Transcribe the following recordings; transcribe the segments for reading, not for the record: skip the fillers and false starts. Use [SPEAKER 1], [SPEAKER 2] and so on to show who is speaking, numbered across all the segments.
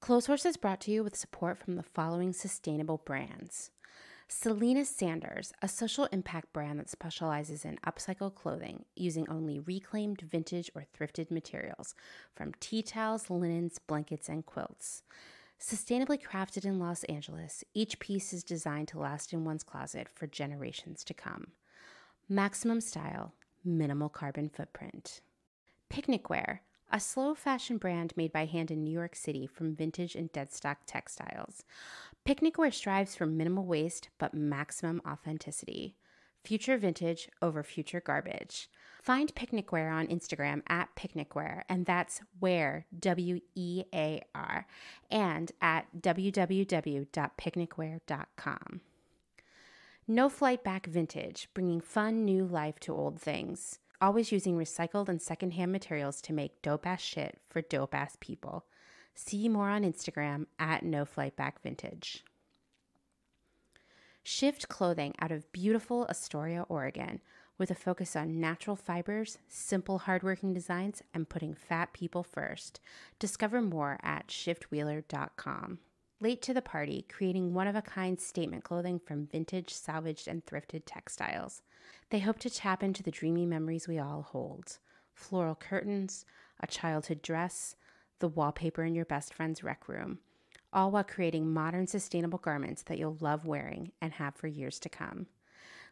[SPEAKER 1] Clotheshorse is brought to you with support from the following sustainable brands. Selena Sanders, a social impact brand that specializes in upcycled clothing using only reclaimed, vintage, or thrifted materials from tea towels, linens, blankets, and quilts. Sustainably crafted in Los Angeles, each piece is designed to last in one's closet for generations to come. Maximum style, minimal carbon footprint. Picnic Wear, a slow fashion brand made by hand in New York City from vintage and deadstock textiles. Picnic Wear strives for minimal waste but maximum authenticity. Future vintage over future garbage. Find Picnic Wear on Instagram at Picnic Wear, and that's Wear, W-E-A-R, and at www.picnicwear.com. No Flight Back Vintage, bringing fun new life to old things. Always using recycled and secondhand materials to make dope-ass shit for dope-ass people. See more on Instagram at No Flight Back Vintage. Shift Clothing out of beautiful Astoria, Oregon, with a focus on natural fibers, simple hardworking designs, and putting fat people first. Discover more at shiftwheeler.com. Late to the Party, creating one-of-a-kind statement clothing from vintage, salvaged, and thrifted textiles. They hope to tap into the dreamy memories we all hold. Floral curtains, a childhood dress, the wallpaper in your best friend's rec room, all while creating modern, sustainable garments that you'll love wearing and have for years to come.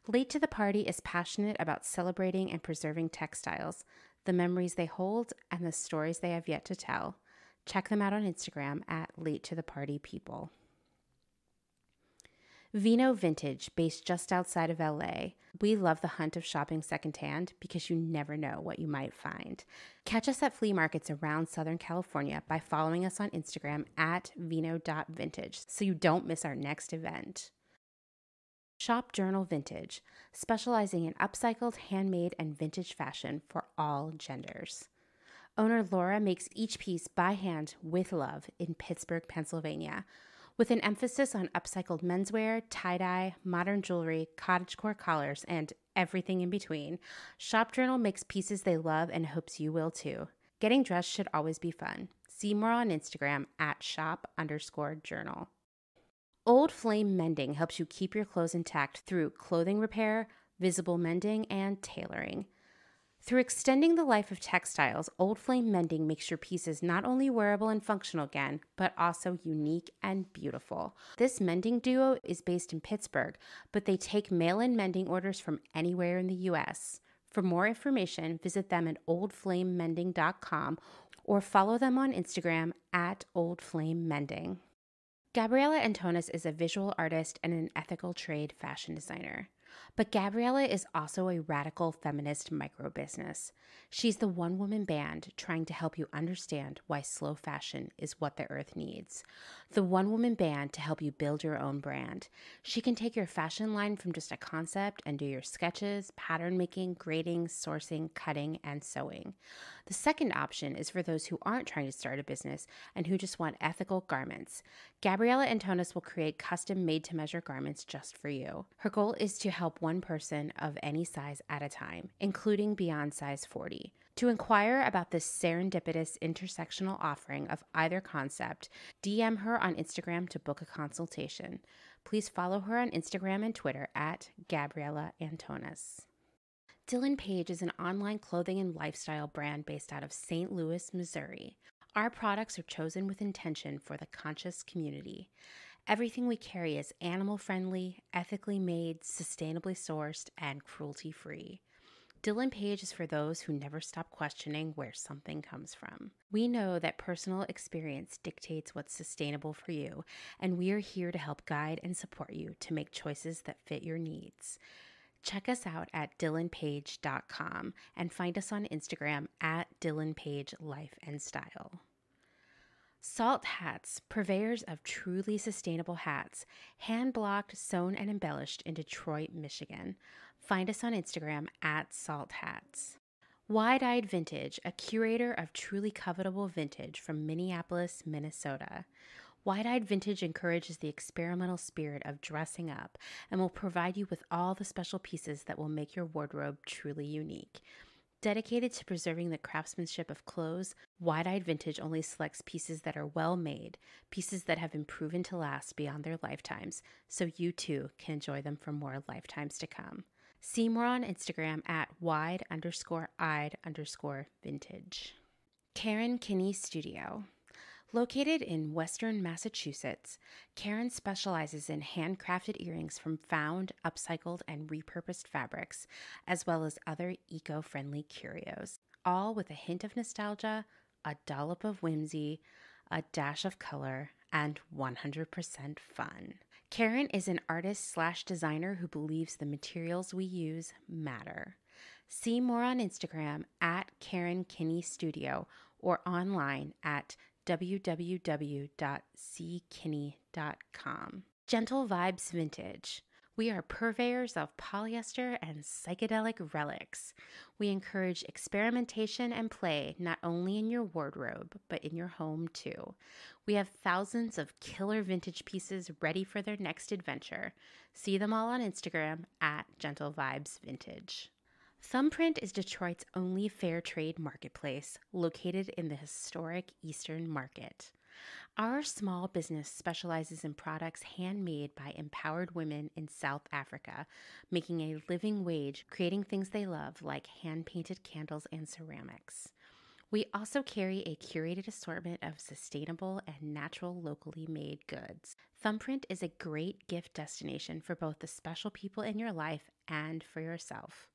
[SPEAKER 1] Late to the Party is passionate about celebrating and preserving textiles, the memories they hold, and the stories they have yet to tell. Check them out on Instagram at Late to the Party People. Vino Vintage, based just outside of LA. We love the hunt of shopping secondhand because you never know what you might find. Catch us at flea markets around Southern California by following us on Instagram at vino.vintage so you don't miss our next event. Shop Journal Vintage, specializing in upcycled, handmade, and vintage fashion for all genders. Owner Laura makes each piece by hand with love in Pittsburgh, Pennsylvania, with an emphasis on upcycled menswear, tie-dye, modern jewelry, cottagecore collars, and everything in between. Shop Journal makes pieces they love and hopes you will too. Getting dressed should always be fun. See more on Instagram at shop_journal. Old Flame Mending helps you keep your clothes intact through clothing repair, visible mending, and tailoring. Through extending the life of textiles, Old Flame Mending makes your pieces not only wearable and functional again, but also unique and beautiful. This mending duo is based in Pittsburgh, but they take mail-in mending orders from anywhere in the U.S. For more information, visit them at oldflamemending.com or follow them on Instagram at oldflamemending. Gabriella Antonis is a visual artist and an ethical trade fashion designer. But Gabriella is also a radical feminist micro-business. She's the one-woman band trying to help you understand why slow fashion is what the earth needs. The one-woman band to help you build your own brand. She can take your fashion line from just a concept and do your sketches, pattern making, grading, sourcing, cutting, and sewing. The second option is for those who aren't trying to start a business and who just want ethical garments. Gabriella Antonis will create custom made-to-measure garments just for you. Her goal is to help one person of any size at a time, including beyond size 40. To inquire about this serendipitous intersectional offering of either concept, DM her on Instagram to book a consultation. Please follow her on Instagram and Twitter at Gabriella Antonis. Dylan Page is an online clothing and lifestyle brand based out of St. Louis, Missouri. Our products are chosen with intention for the conscious community. Everything we carry is animal-friendly, ethically made, sustainably sourced, and cruelty-free. Dylan Page is for those who never stop questioning where something comes from. We know that personal experience dictates what's sustainable for you, and we are here to help guide and support you to make choices that fit your needs. Check us out at dylanpage.com and find us on Instagram at dylanpagelifeandstyle. Salt Hats, purveyors of truly sustainable hats, hand-blocked, sewn, and embellished in Detroit, Michigan. Find us on Instagram at Salt Hats. Wide-Eyed Vintage, a curator of truly covetable vintage from Minneapolis, Minnesota. Wide-Eyed Vintage encourages the experimental spirit of dressing up and will provide you with all the special pieces that will make your wardrobe truly unique. Dedicated to preserving the craftsmanship of clothes, Wide-Eyed Vintage only selects pieces that are well made, pieces that have been proven to last beyond their lifetimes, so you too can enjoy them for more lifetimes to come. See more on Instagram at wide_eyed_vintage. Karrie Kinney Studio. Located in Western Massachusetts, Karrie specializes in handcrafted earrings from found, upcycled, and repurposed fabrics, as well as other eco-friendly curios, all with a hint of nostalgia, a dollop of whimsy, a dash of color, and 100% fun. Karrie is an artist/designer who believes the materials we use matter. See more on Instagram at Karrie Kinney Studio or online at www.ckinney.com. Gentle Vibes Vintage. We are purveyors of polyester and psychedelic relics. We encourage experimentation and play not only in your wardrobe, but in your home too. We have thousands of killer vintage pieces ready for their next adventure. See them all on Instagram at Gentle Vibes Vintage. Thumbprint is Detroit's only fair trade marketplace, located in the historic Eastern Market. Our small business specializes in products handmade by empowered women in South Africa, making a living wage, creating things they love like hand-painted candles and ceramics. We also carry a curated assortment of sustainable and natural locally made goods. Thumbprint is a great gift destination for both the special people in your life and for yourself.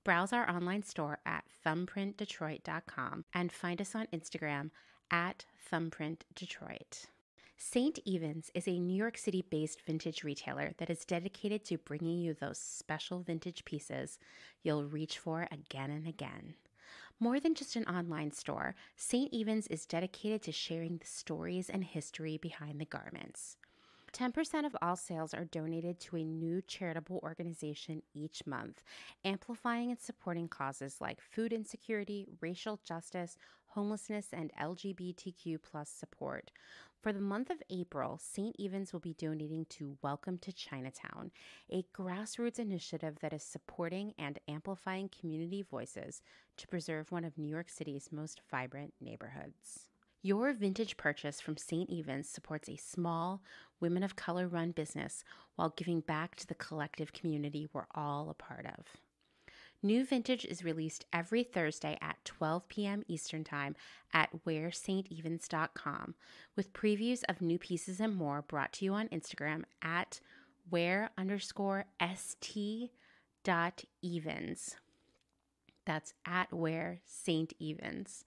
[SPEAKER 1] Browse our online store at thumbprintdetroit.com and find us on Instagram at thumbprintdetroit. St. Evens is a New York City-based vintage retailer that is dedicated to bringing you those special vintage pieces you'll reach for again and again. More than just an online store, St. Evens is dedicated to sharing the stories and history behind the garments. 10% of all sales are donated to a new charitable organization each month, amplifying and supporting causes like food insecurity, racial justice, homelessness, and LGBTQ+ support. For the month of April, St. Evens will be donating to Welcome to Chinatown, a grassroots initiative that is supporting and amplifying community voices to preserve one of New York City's most vibrant neighborhoods. Your vintage purchase from St. Evens supports a small, women of color run business while giving back to the collective community we're all a part of. New vintage is released every Thursday at 12 p.m. Eastern Time at wearstevens.com, with previews of new pieces and more brought to you on Instagram at wear_st.evens. That's at wear_St.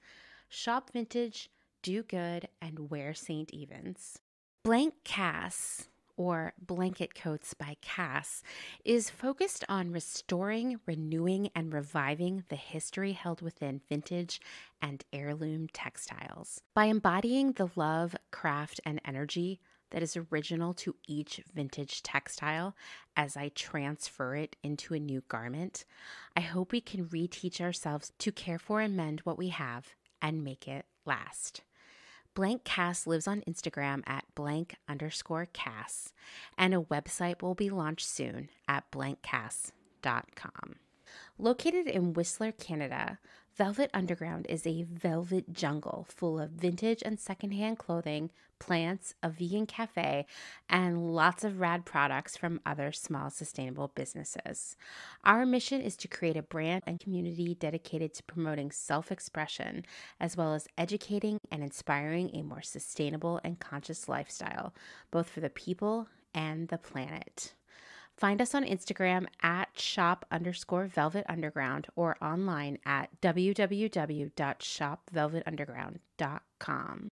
[SPEAKER 1] Shop vintage, do good, and wear St. Evens. Blank Cass, or Blanket Coats by Cass, is focused on restoring, renewing, and reviving the history held within vintage and heirloom textiles. By embodying the love, craft, and energy that is original to each vintage textile as I transfer it into a new garment, I hope we can reteach ourselves to care for and mend what we have and make it last. Blank Cass lives on Instagram at _Cass, and a website will be launched soon at blankcass.com. Located in Whistler, Canada, Velvet Underground is a velvet jungle full of vintage and secondhand clothing, plants, a vegan cafe, and lots of rad products from other small sustainable businesses. Our mission is to create a brand and community dedicated to promoting self-expression, as well as educating and inspiring a more sustainable and conscious lifestyle, both for the people and the planet. Find us on Instagram at shop_velvetunderground or online at www.shopvelvetunderground.com.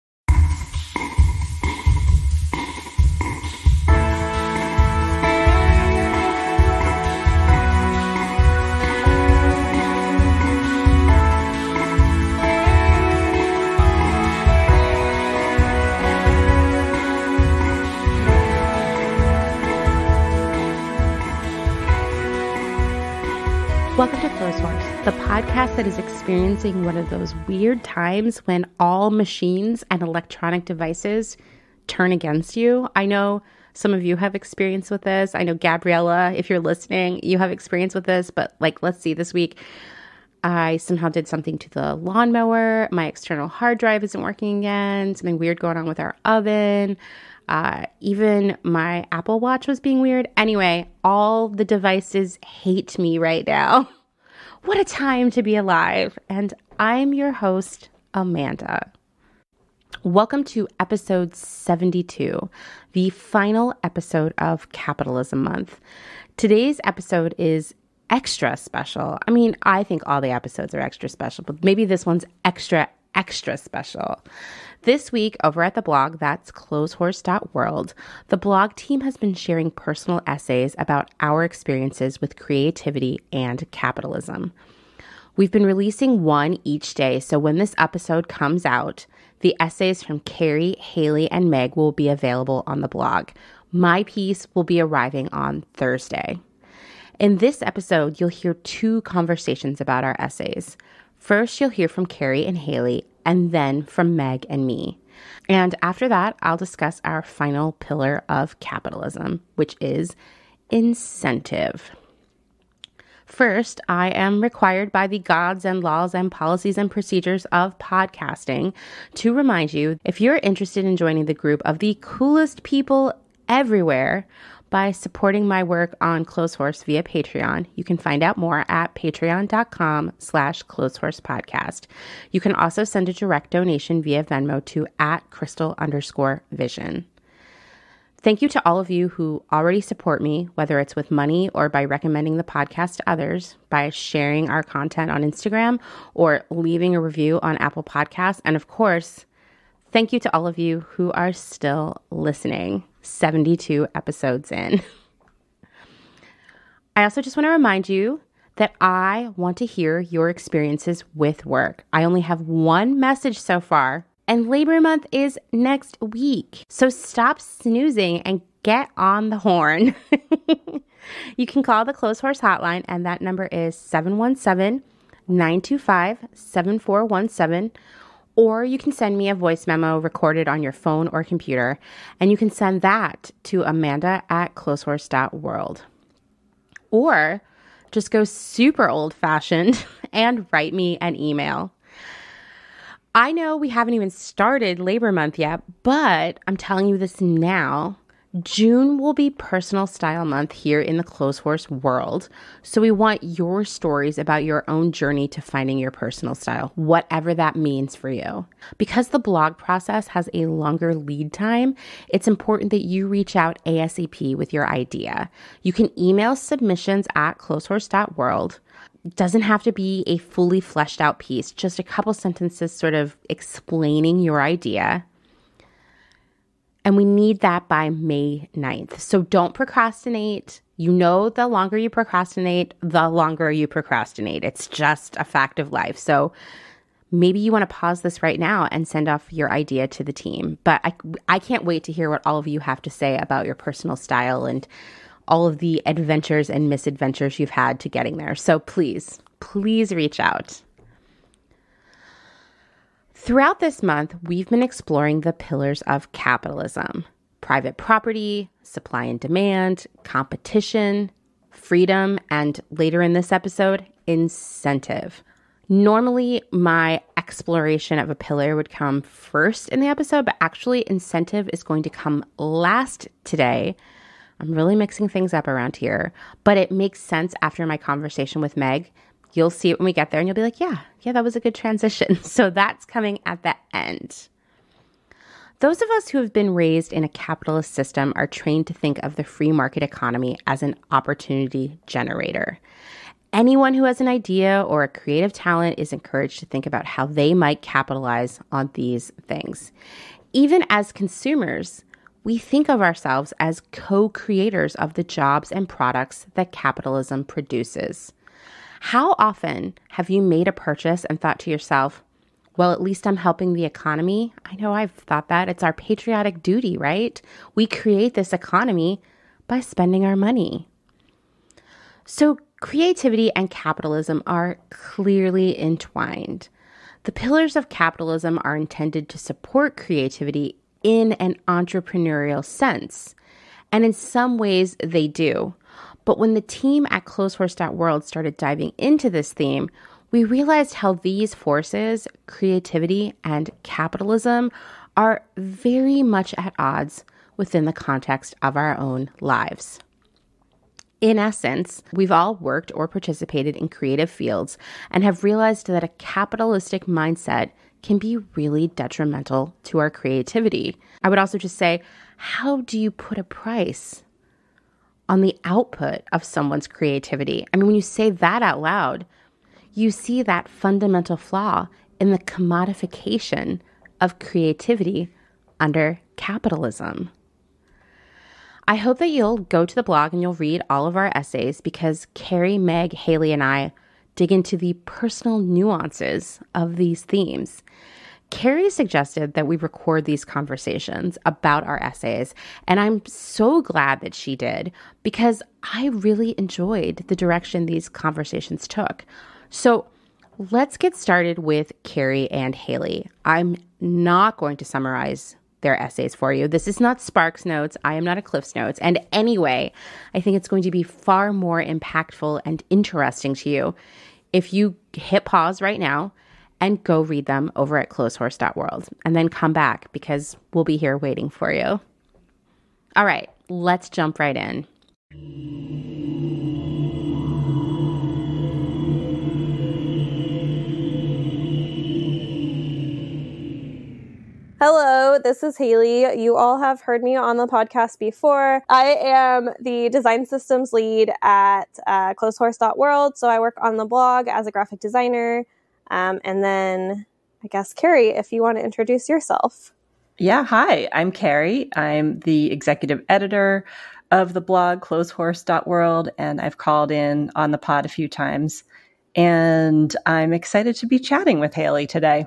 [SPEAKER 1] Welcome to Clotheshorse, the podcast that is experiencing one of those weird times when all machines and electronic devices turn against you. I know some of you have experience with this. I know, Gabriella, if you're listening, you have experience with this. But let's see, this week, I somehow did something to the lawnmower. My external hard drive isn't working again. Something weird going on with our oven. Even my Apple Watch was being weird. Anyway, all the devices hate me right now. What a time to be alive. And I'm your host, Amanda. Welcome to episode 72, the final episode of Capitalism Month. Today's episode is extra special. I mean, I think all the episodes are extra special, but maybe this one's extra special. This week over at the blog, that's Clotheshorse.world, the blog team has been sharing personal essays about our experiences with creativity and capitalism. We've been releasing one each day, so when this episode comes out, the essays from Karrie, Haley, and Meg will be available on the blog. My piece will be arriving on Thursday. In this episode, you'll hear two conversations about our essays. First, you'll hear from Karrie and Haley, and then from Meg and me. And after that, I'll discuss our final pillar of capitalism, which is incentive. First, I am required by the gods and laws and policies and procedures of podcasting to remind you, if you're interested in joining the group of the coolest people everywhere by supporting my work on Clotheshorse via Patreon, you can find out more at patreon.com/clothehorsepodcast. You can also send a direct donation via Venmo to @crystal_vision. Thank you to all of you who already support me, whether it's with money or by recommending the podcast to others, by sharing our content on Instagram, or leaving a review on Apple Podcasts. And of course, thank you to all of you who are still listening, 72 episodes in. I also just want to remind you that I want to hear your experiences with work. I only have one message so far, and Labor Month is next week. So stop snoozing and get on the horn. You can call the Clotheshorse hotline, and that number is 717-925-7417. Or you can send me a voice memo recorded on your phone or computer, and you can send that to Amanda@Clotheshorse.world. Or just go super old-fashioned and write me an email. I know we haven't even started Labor Month yet, but I'm telling you this now. June will be Personal Style Month here in the Clotheshorse world. So we want your stories about your own journey to finding your personal style, whatever that means for you. Because the blog process has a longer lead time, it's important that you reach out ASAP with your idea. You can email submissions at Clotheshorse.world. It doesn't have to be a fully fleshed out piece, just a couple sentences sort of explaining your idea. And we need that by May 9th. So don't procrastinate. You know, the longer you procrastinate, the longer you procrastinate. It's just a fact of life. So maybe you want to pause this right now and send off your idea to the team. But I can't wait to hear what all of you have to say about your personal style and all of the adventures and misadventures you've had to getting there. So please reach out. Throughout this month, we've been exploring the pillars of capitalism: private property, supply and demand, competition, freedom, and later in this episode, incentive. Normally, my exploration of a pillar would come first in the episode, but actually incentive is going to come last today. I'm really mixing things up around here, but it makes sense after my conversation with Meg. You'll see it when we get there and you'll be like, yeah, that was a good transition. So that's coming at the end. Those of us who have been raised in a capitalist system are trained to think of the free market economy as an opportunity generator. Anyone who has an idea or a creative talent is encouraged to think about how they might capitalize on these things. Even as consumers, we think of ourselves as co-creators of the jobs and products that capitalism produces. How often have you made a purchase and thought to yourself, well, at least I'm helping the economy? I know I've thought that. It's our patriotic duty, right? We create this economy by spending our money. So creativity and capitalism are clearly entwined. The pillars of capitalism are intended to support creativity in an entrepreneurial sense. And in some ways they do. But when the team at Clotheshorse.world started diving into this theme, we realized how these forces, creativity and capitalism, are very much at odds within the context of our own lives. In essence, we've all worked or participated in creative fields and have realized that a capitalistic mindset can be really detrimental to our creativity. I would also just say, how do you put a price on the output of someone's creativity? I mean, when you say that out loud, you see that fundamental flaw in the commodification of creativity under capitalism. I hope that you'll go to the blog and you'll read all of our essays because Karrie, Meg, Haley, and I dig into the personal nuances of these themes. Karrie suggested that we record these conversations about our essays, and I'm so glad that she did because I really enjoyed the direction these conversations took. So let's get started with Karrie and Haley. I'm not going to summarize their essays for you. This is not Sparks Notes. I am not a Cliff's Notes. And anyway, I think it's going to be far more impactful and interesting to you if you hit pause right now and go read them over at Clotheshorse.world and then come back because we'll be here waiting for you. All right, let's jump right in.
[SPEAKER 2] Hello, this is Haley. You all have heard me on the podcast before. I am the design systems lead at Clotheshorse.world, so I work on the blog as a graphic designer. And then I guess, Karrie, if you want to introduce yourself.
[SPEAKER 3] Yeah, hi, I'm Karrie. I'm the executive editor of the blog Clotheshorse.world, and I've called in on the pod a few times. And I'm excited to be chatting with Haley today.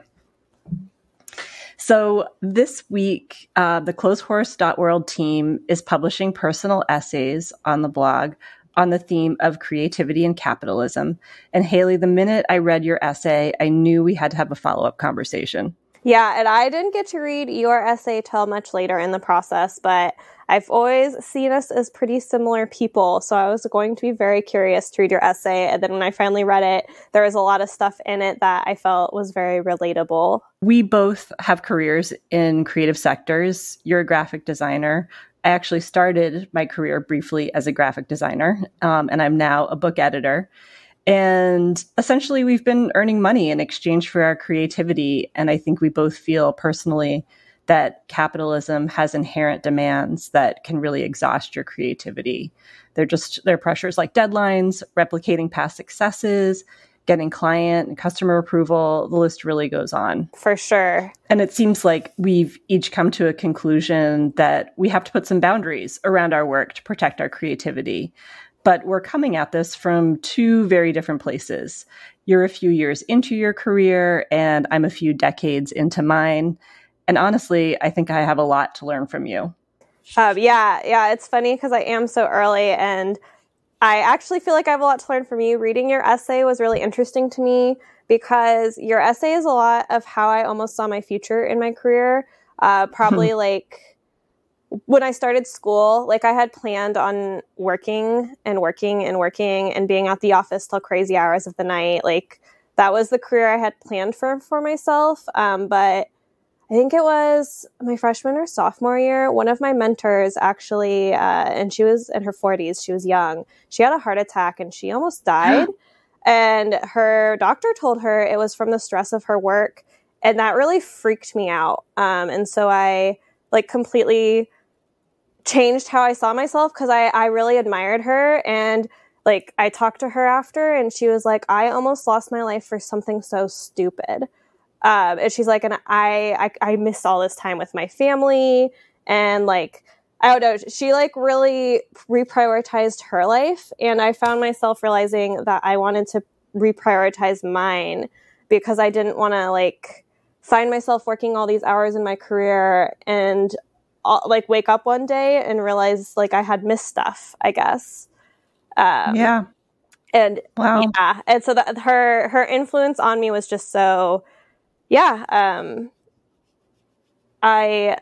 [SPEAKER 3] So this week, the Clotheshorse.world team is publishing personal essays on the blog on the theme of creativity and capitalism. And Haley, the minute I read your essay, I knew we had to have a follow-up conversation.
[SPEAKER 2] Yeah, and I didn't get to read your essay till much later in the process, but I've always seen us as pretty similar people, so I was going to be very curious to read your essay, and then when I finally read it, there was a lot of stuff in it that I felt was very relatable.
[SPEAKER 3] We both have careers in creative sectors. You're a graphic designer. I actually started my career briefly as a graphic designer, and I'm now a book editor. And essentially, we've been earning money in exchange for our creativity. And I think we both feel personally that capitalism has inherent demands that can really exhaust your creativity. There are pressures like deadlines, replicating past successes, getting client and customer approval. The list really goes on.
[SPEAKER 2] For sure.
[SPEAKER 3] And it seems like we've each come to a conclusion that we have to put some boundaries around our work to protect our creativity. But we're coming at this from two very different places. You're a few years into your career, and I'm a few decades into mine. And honestly, I think I have a lot to learn from you.
[SPEAKER 2] Yeah, it's funny because I am so early, and I actually feel like I have a lot to learn from you. Reading your essay was really interesting to me because your essay is a lot of how I almost saw my future in my career. Probably like when I started school, like I had planned on working and being at the office till crazy hours of the night. Like that was the career I had planned for myself. But I think it was my freshman or sophomore year. One of my mentors actually, and she was in her 40s. She was young. She had a heart attack and she almost died. And her doctor told her it was from the stress of her work. And that really freaked me out. And so I like completely changed how I saw myself because I really admired her. And like I talked to her after and she was like, I almost lost my life for something so stupid. And she's like, and I missed all this time with my family. And like, I don't know, she like really reprioritized her life. And I found myself realizing that I wanted to reprioritize mine because I didn't want to like find myself working all these hours in my career and like wake up one day and realize like I had missed stuff, I guess.
[SPEAKER 3] Yeah.
[SPEAKER 2] And
[SPEAKER 3] wow.
[SPEAKER 2] Yeah. And so that her influence on me was just so, yeah. I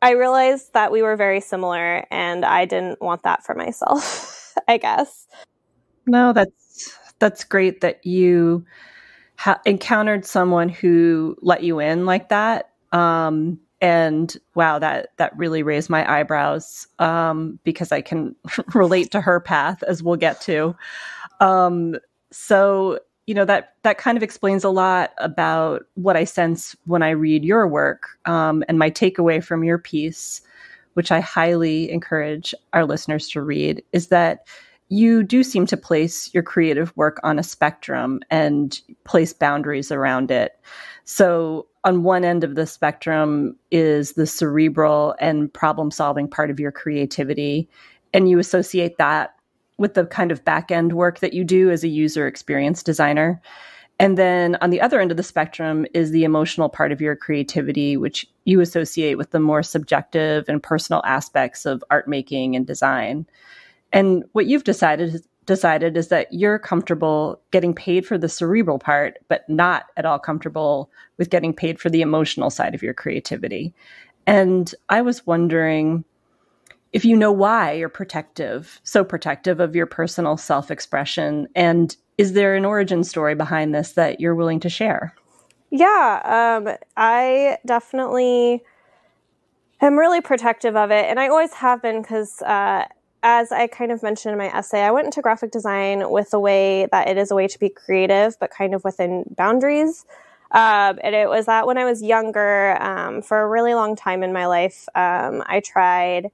[SPEAKER 2] realized that we were very similar and I didn't want that for myself, I guess.
[SPEAKER 3] No, that's great that you encountered someone who let you in like that. And wow, that really raised my eyebrows, because I can relate to her path, as we'll get to. So, that kind of explains a lot about what I sense when I read your work. And my takeaway from your piece, which I highly encourage our listeners to read, is that you do seem to place your creative work on a spectrum and place boundaries around it. So on one end of the spectrum is the cerebral and problem-solving part of your creativity, and you associate that with the kind of back-end work that you do as a user experience designer. And then on the other end of the spectrum is the emotional part of your creativity, which you associate with the more subjective and personal aspects of art making and design. And what you've decided is that you're comfortable getting paid for the cerebral part, but not at all comfortable with getting paid for the emotional side of your creativity. And I was wondering if you know why you're so protective of your personal self-expression, and is there an origin story behind this that you're willing to share?
[SPEAKER 2] Yeah, I definitely am really protective of it, and I always have been, because as I kind of mentioned in my essay, I went into graphic design with the way that it is a way to be creative, but kind of within boundaries. And it was that when I was younger, for a really long time in my life, I tried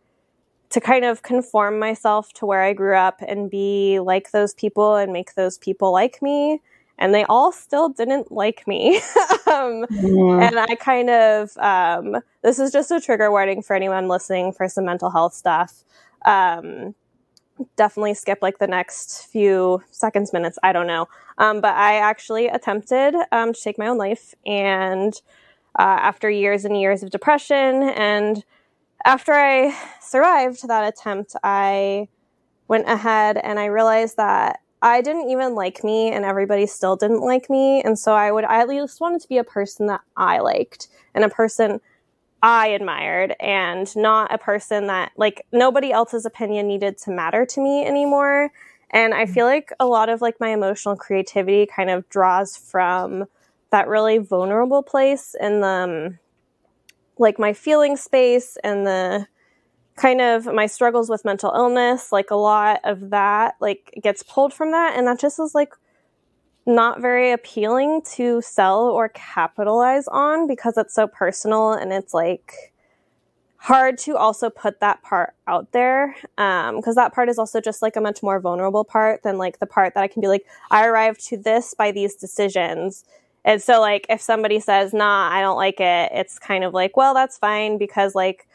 [SPEAKER 2] to kind of conform myself to where I grew up and be like those people and make those people like me. And they all still didn't like me. And I kind of, this is just a trigger warning for anyone listening for some mental health stuff. Definitely skip like the next few seconds, minutes, I don't know. But I actually attempted to take my own life. And after years and years of depression, and after I survived that attempt, I went ahead and I realized that I didn't even like me and everybody still didn't like me. And so I at least wanted to be a person that I liked and a person I admired, and not a person that, like, nobody else's opinion needed to matter to me anymore. And I feel like a lot of like my emotional creativity kind of draws from that really vulnerable place in the like my feeling space and the kind of my struggles with mental illness. Like a lot of that like gets pulled from that, and that just is like not very appealing to sell or capitalize on, because it's so personal and it's like hard to also put that part out there, because that part is also just like a much more vulnerable part than like the part that I can be like, I arrived to this by these decisions. And so like if somebody says, nah, I don't like it, it's kind of like, well, that's fine, because like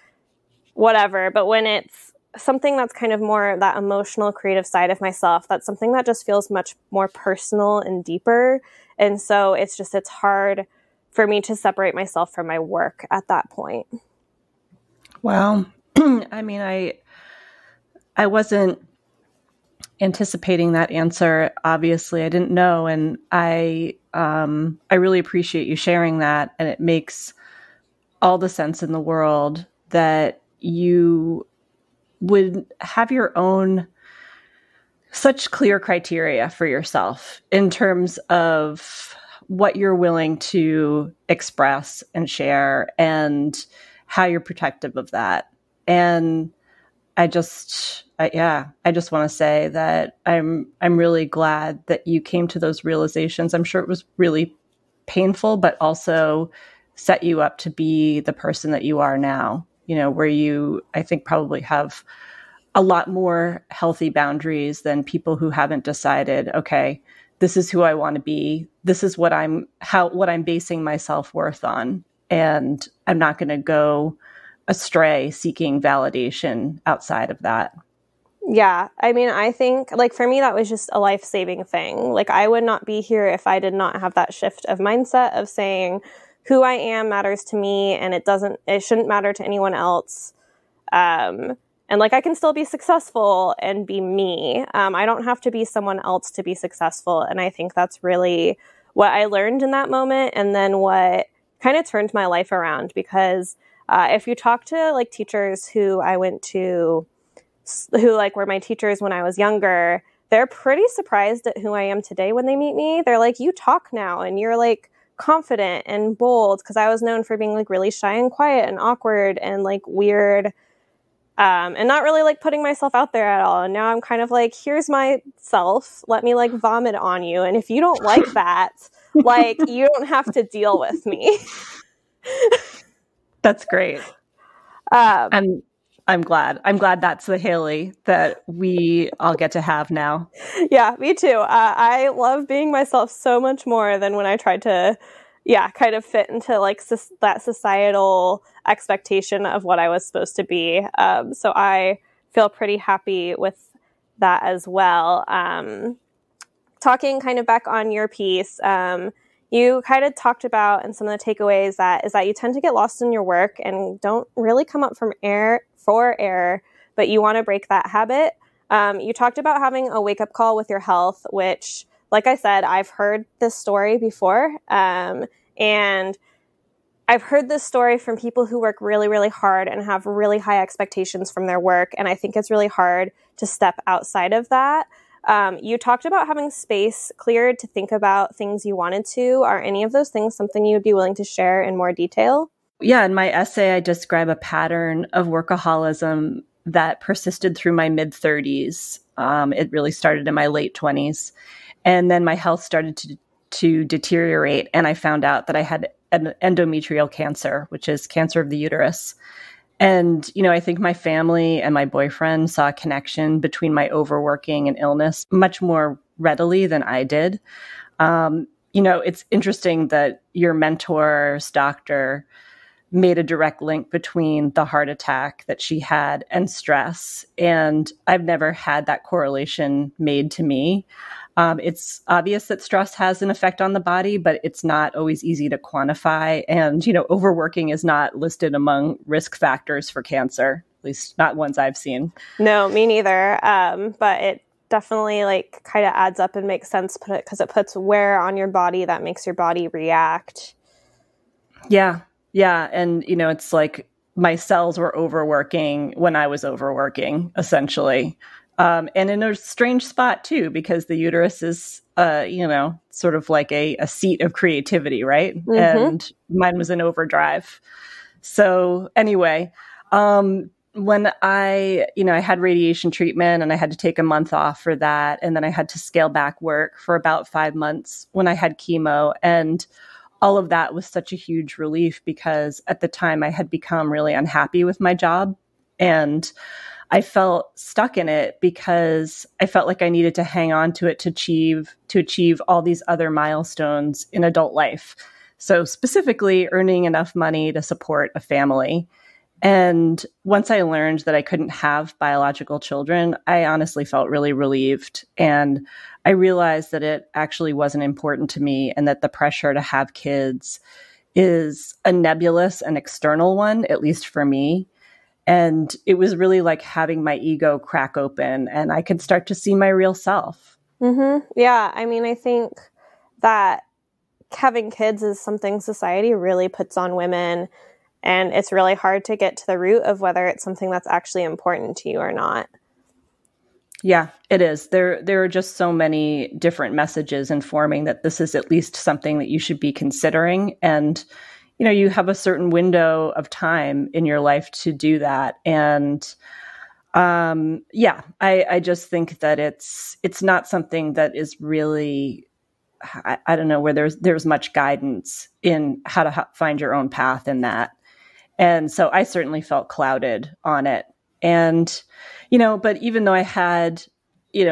[SPEAKER 2] whatever. But when it's something that's kind of more that emotional creative side of myself, that's something that just feels much more personal and deeper. And so it's hard for me to separate myself from my work at that point.
[SPEAKER 3] Well, I mean, I wasn't anticipating that answer. Obviously, I didn't know. And I really appreciate you sharing that. And it makes all the sense in the world that you would have your own such clear criteria for yourself in terms of what you're willing to express and share and how you're protective of that. And I just want to say that I'm really glad that you came to those realizations. I'm sure it was really painful, but also set you up to be the person that you are now. You know, where you, I think, probably have a lot more healthy boundaries than people who haven't decided, okay, this is who I want to be. This is what I'm basing my self-worth on. And I'm not going to go astray seeking validation outside of that.
[SPEAKER 2] Yeah. I mean, I think like for me, that was just a life-saving thing. Like I would not be here if I did not have that shift of mindset of saying, who I am matters to me, and it shouldn't matter to anyone else. And like, I can still be successful and be me. I don't have to be someone else to be successful. And I think that's really what I learned in that moment. And then what kind of turned my life around, because if you talk to like teachers who I went to, who like were my teachers when I was younger, they're pretty surprised at who I am today when they meet me. They're like, you talk now and you're like confident and bold, because I was known for being like really shy and quiet and awkward and like weird, and not really like putting myself out there at all. And now I'm kind of like, here's myself, let me like vomit on you, and if you don't like that, like, you don't have to deal with me.
[SPEAKER 3] That's great. I'm glad that's the Haley that we all get to have now.
[SPEAKER 2] Yeah, me too. I love being myself so much more than when I tried to, kind of fit into like that societal expectation of what I was supposed to be. So I feel pretty happy with that as well. Talking kind of back on your piece, you kind of talked about, and some of the takeaways is that you tend to get lost in your work and don't really come up for air, but you want to break that habit. You talked about having a wake-up call with your health, which, like I said, I've heard this story before. And I've heard this story from people who work really, really hard and have really high expectations from their work. And I think it's really hard to step outside of that. You talked about having space cleared to think about things you wanted to. Are any of those things something you would be willing to share in more detail?
[SPEAKER 3] Yeah, in my essay, I describe a pattern of workaholism that persisted through my mid-30s. It really started in my late 20s. And then my health started to deteriorate, and I found out that I had an endometrial cancer, which is cancer of the uterus. And, I think my family and my boyfriend saw a connection between my overworking and illness much more readily than I did. It's interesting that your mentor's doctor made a direct link between the heart attack that she had and stress. And I've never had that correlation made to me. It's obvious that stress has an effect on the body, but it's not always easy to quantify. And, overworking is not listed among risk factors for cancer, at least not ones I've seen.
[SPEAKER 2] No, me neither. But it definitely like kind of adds up and makes sense because it puts wear on your body that makes your body react.
[SPEAKER 3] Yeah. Yeah. And, it's like my cells were overworking when I was overworking, essentially. And in a strange spot, too, because the uterus is, sort of like a seat of creativity, right? Mm-hmm. And mine was in overdrive. So anyway, when I had radiation treatment and I had to take a month off for that. And then I had to scale back work for about 5 months when I had chemo. And all of that was such a huge relief because at the time I had become really unhappy with my job. And I felt stuck in it because I felt like I needed to hang on to it to achieve all these other milestones in adult life. So specifically earning enough money to support a family. And once I learned that I couldn't have biological children, I honestly felt really relieved. And I realized that it actually wasn't important to me and that the pressure to have kids is a nebulous and external one, at least for me. And it was really like having my ego crack open and I could start to see my real self.
[SPEAKER 2] Mm-hmm. Yeah. I mean, I think that having kids is something society really puts on women. And it's really hard to get to the root of whether it's something that's actually important to you or not.
[SPEAKER 3] Yeah, it is. There are just so many different messages informing that this is at least something that you should be considering. And you have a certain window of time in your life to do that. And I just think that it's not something that is really, I don't know, where there's much guidance in how to find your own path in that. And so I certainly felt clouded on it. And, but even though I had,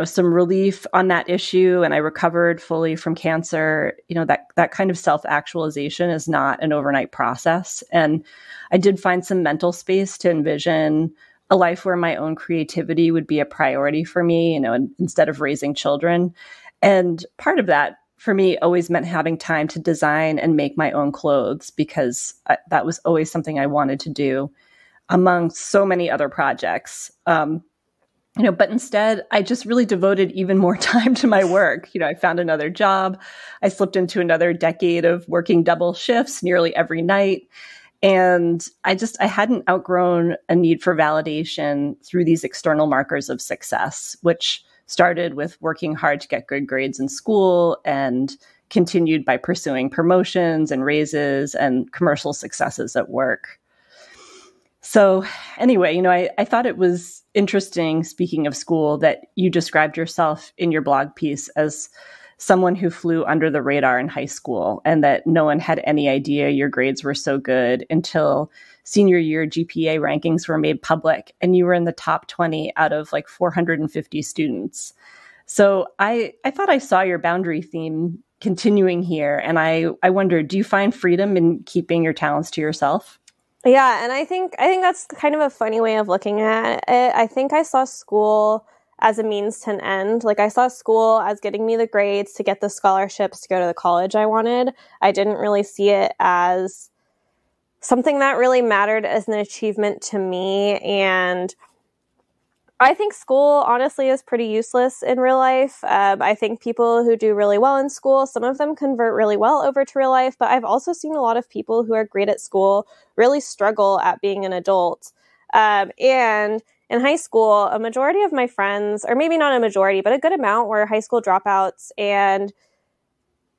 [SPEAKER 3] some relief on that issue and I recovered fully from cancer, that kind of self-actualization is not an overnight process. And I did find some mental space to envision a life where my own creativity would be a priority for me, instead of raising children. And part of that for me always meant having time to design and make my own clothes because that was always something I wanted to do among so many other projects. But instead, I just really devoted even more time to my work. I found another job. I slipped into another decade of working double shifts nearly every night. And I hadn't outgrown a need for validation through these external markers of success, which started with working hard to get good grades in school and continued by pursuing promotions and raises and commercial successes at work. So anyway, I thought it was interesting, speaking of school, that you described yourself in your blog piece as someone who flew under the radar in high school, and that no one had any idea your grades were so good until senior year GPA rankings were made public and you were in the top 20 out of like 450 students. So I thought I saw your boundary theme continuing here. And I wondered, do you find freedom in keeping your talents to yourself?
[SPEAKER 2] Yeah, and I think that's kind of a funny way of looking at it. I think I saw school as a means to an end. Like, I saw school as getting me the grades to get the scholarships to go to the college I wanted. I didn't really see it as something that really mattered as an achievement to me. And I think school, honestly, is pretty useless in real life. I think people who do really well in school, some of them convert really well over to real life, but I've also seen a lot of people who are great at school really struggle at being an adult. And in high school, a majority of my friends, or maybe not a majority, but a good amount, were high school dropouts, and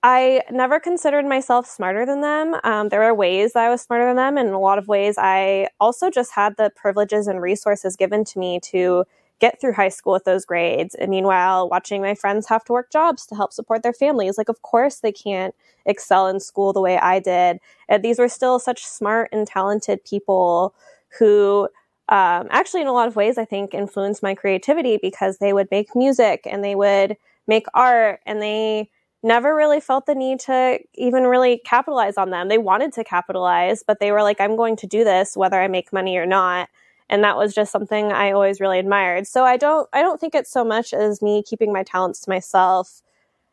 [SPEAKER 2] I never considered myself smarter than them. There were ways that I was smarter than them, and in a lot of ways, I also just had the privileges and resources given to me to get through high school with those grades. And meanwhile, watching my friends have to work jobs to help support their families, like, of course they can't excel in school the way I did. And these were still such smart and talented people who actually, in a lot of ways, I think influenced my creativity, because they would make music and they would make art, and they never really felt the need to even really capitalize on them. They wanted to capitalize, but they were like, I'm going to do this whether I make money or not. And that was just something I always really admired. So I don't think it's so much as me keeping my talents to myself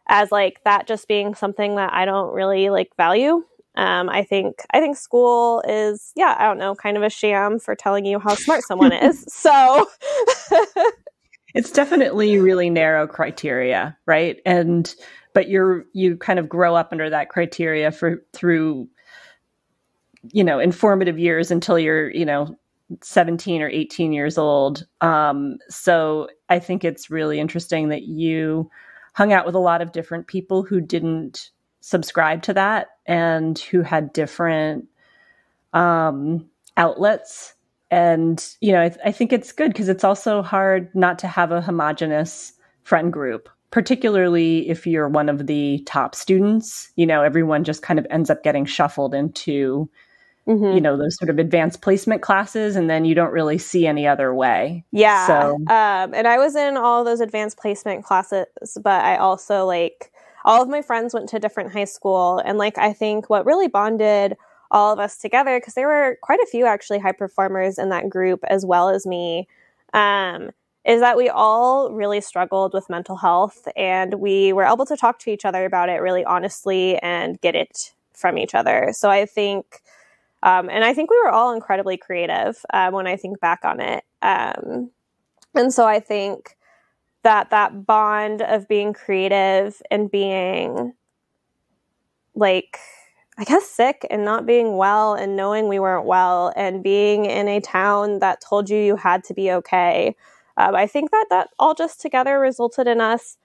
[SPEAKER 2] as like that just being something that I don't really like value. I think school is, I don't know, kind of a sham for telling you how smart someone is. So
[SPEAKER 3] it's definitely really narrow criteria, right? But you kind of grow up under that criteria through informative years until you're 17 or 18 years old. So I think it's really interesting that you hung out with a lot of different people who didn't subscribe to that and who had different outlets. And I think it's good because it's also hard not to have a homogenous friend group, particularly if you're one of the top students. Everyone just kind of ends up getting shuffled into those sort of advanced placement classes, and then you don't really see any other way.
[SPEAKER 2] Yeah.
[SPEAKER 3] So,
[SPEAKER 2] and I was in all those advanced placement classes, but I also all of my friends went to a different high school. And I think what really bonded all of us together, because there were quite a few actually high performers in that group as well as me, is that we all really struggled with mental health, and we were able to talk to each other about it really honestly and get it from each other. So I think, and I think we were all incredibly creative when I think back on it. And so I think that bond of being creative and being I guess sick and not being well and knowing we weren't well and being in a town that told you had to be okay. I think that all just together resulted in us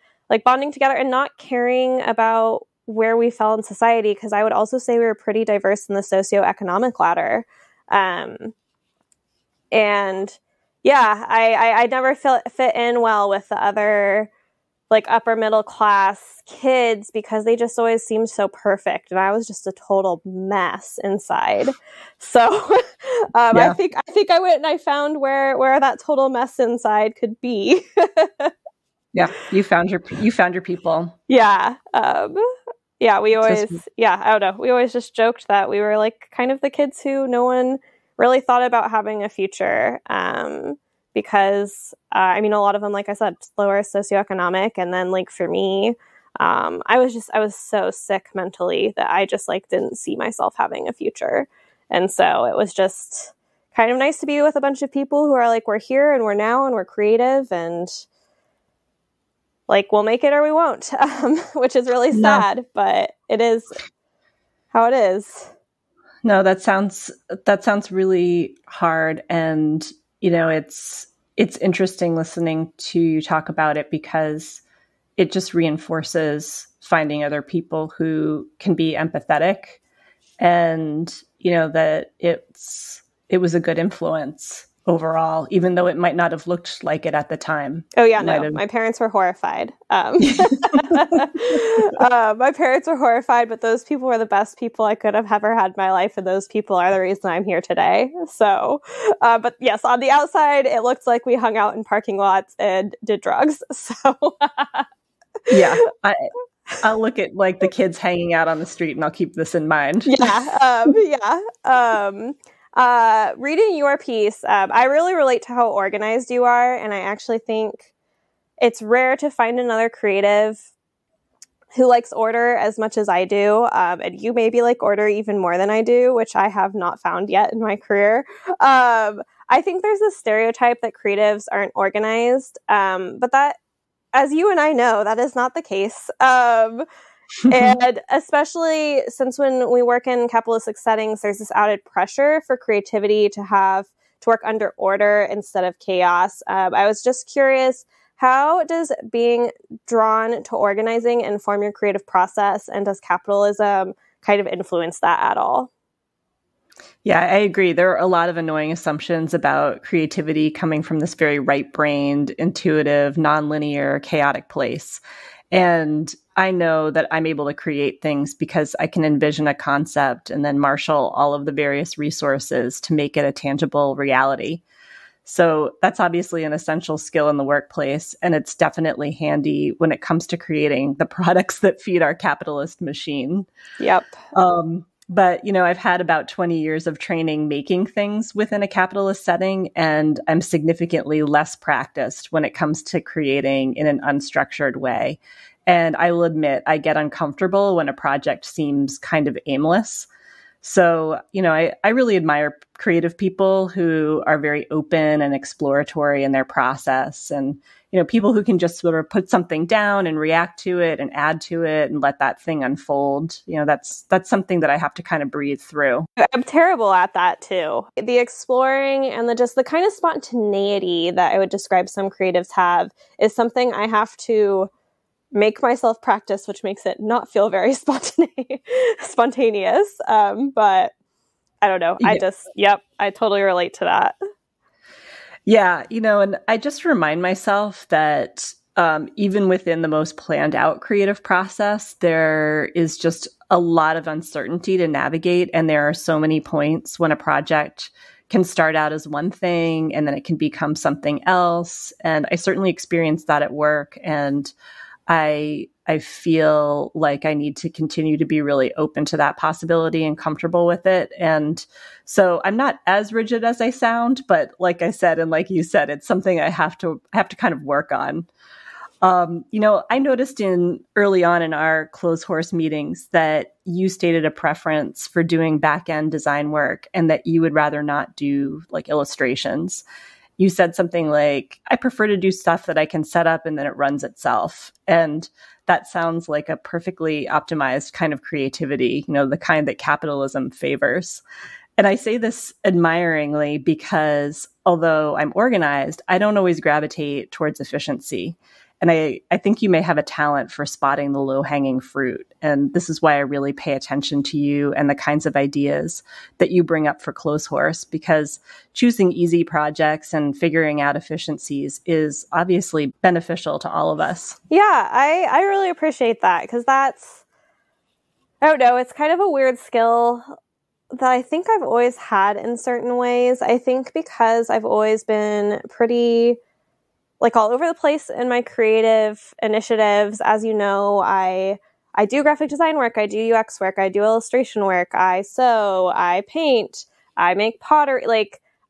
[SPEAKER 2] bonding together and not caring about where we fell in society, because I would also say we were pretty diverse in the socioeconomic ladder. And yeah, I never fit in well with the other upper middle class kids, because they just always seemed so perfect, and I was just a total mess inside. So I think I went and I found where that total mess inside could be.
[SPEAKER 3] Yeah, you found your people.
[SPEAKER 2] Yeah. We always, I don't know. We always just joked that we were kind of the kids who no one really thought about having a future. Because, a lot of them, like I said, lower socioeconomic. And then for me, I was so sick mentally that I just didn't see myself having a future. And so it was just kind of nice to be with a bunch of people who are we're here and we're now and we're creative and we'll make it or we won't, which is really sad, but it is how it is. No,
[SPEAKER 3] that sounds really hard. And, it's interesting listening to you talk about it because it just reinforces finding other people who can be empathetic and, that it was a good influence overall, even though it might not have looked like it at the time.
[SPEAKER 2] Oh yeah, no, my parents were horrified. My parents were horrified, but those people were the best people I could have ever had in my life. And those people are the reason I'm here today. So, but yes, on the outside, it looked like we hung out in parking lots and did drugs. So
[SPEAKER 3] yeah, I'll look at like the kids hanging out on the street and I'll keep this in mind.
[SPEAKER 2] Reading your piece, I really relate to how organized you are. And I actually think it's rare to find another creative who likes order as much as I do. And you maybe like order even more than I do, which I have not found yet in my career. I think there's this stereotype that creatives aren't organized, but that, as you and I know, that is not the case. And especially since when we work in capitalistic settings, there's this added pressure for creativity to work under order instead of chaos. I was just curious, how does being drawn to organizing inform your creative process? And does capitalism kind of influence that at all?
[SPEAKER 3] Yeah, I agree. There are a lot of annoying assumptions about creativity coming from this very right-brained, intuitive, nonlinear, chaotic place. And I know that I'm able to create things because I can envision a concept and then marshal all of the various resources to make it a tangible reality. So that's obviously an essential skill in the workplace. And it's definitely handy when it comes to creating the products that feed our capitalist machine.
[SPEAKER 2] Yep.
[SPEAKER 3] But, I've had about 20 years of training making things within a capitalist setting, and I'm significantly less practiced when it comes to creating in an unstructured way. And I will admit, I get uncomfortable when a project seems kind of aimless. So, I really admire creative people who are very open and exploratory in their process, and, people who can just sort of put something down and react to it and add to it and let that thing unfold. That's something that I have to kind of breathe through.
[SPEAKER 2] I'm terrible at that too. The exploring and the kind of spontaneity that I would describe some creatives have is something I have to make myself practice, which makes it not feel very spontaneous. But I don't know. Yeah. I totally relate to that.
[SPEAKER 3] Yeah. And I just remind myself that even within the most planned out creative process, there is just a lot of uncertainty to navigate. And there are so many points when a project can start out as one thing and then it can become something else. And I certainly experienced that at work. And I feel like I need to continue to be really open to that possibility and comfortable with it. And so I'm not as rigid as I sound, but like I said, and like you said, it's something I have to kind of work on. I noticed early on in our Clotheshorse meetings that you stated a preference for doing back-end design work and that you would rather not do like illustrations. You said something like, I prefer to do stuff that I can set up and then it runs itself. And that sounds like a perfectly optimized kind of creativity, the kind that capitalism favors. And I say this admiringly because although I'm organized, I don't always gravitate towards efficiency. And I think you may have a talent for spotting the low-hanging fruit. And this is why I really pay attention to you and the kinds of ideas that you bring up for Clotheshorse, because choosing easy projects and figuring out efficiencies is obviously beneficial to all of us.
[SPEAKER 2] Yeah, I really appreciate that because I don't know, it's kind of a weird skill that I think I've always had in certain ways. I think because I've always been pretty all over the place in my creative initiatives. As you know, I do graphic design work, I do UX work, I do illustration work, I sew, I paint, I make pottery.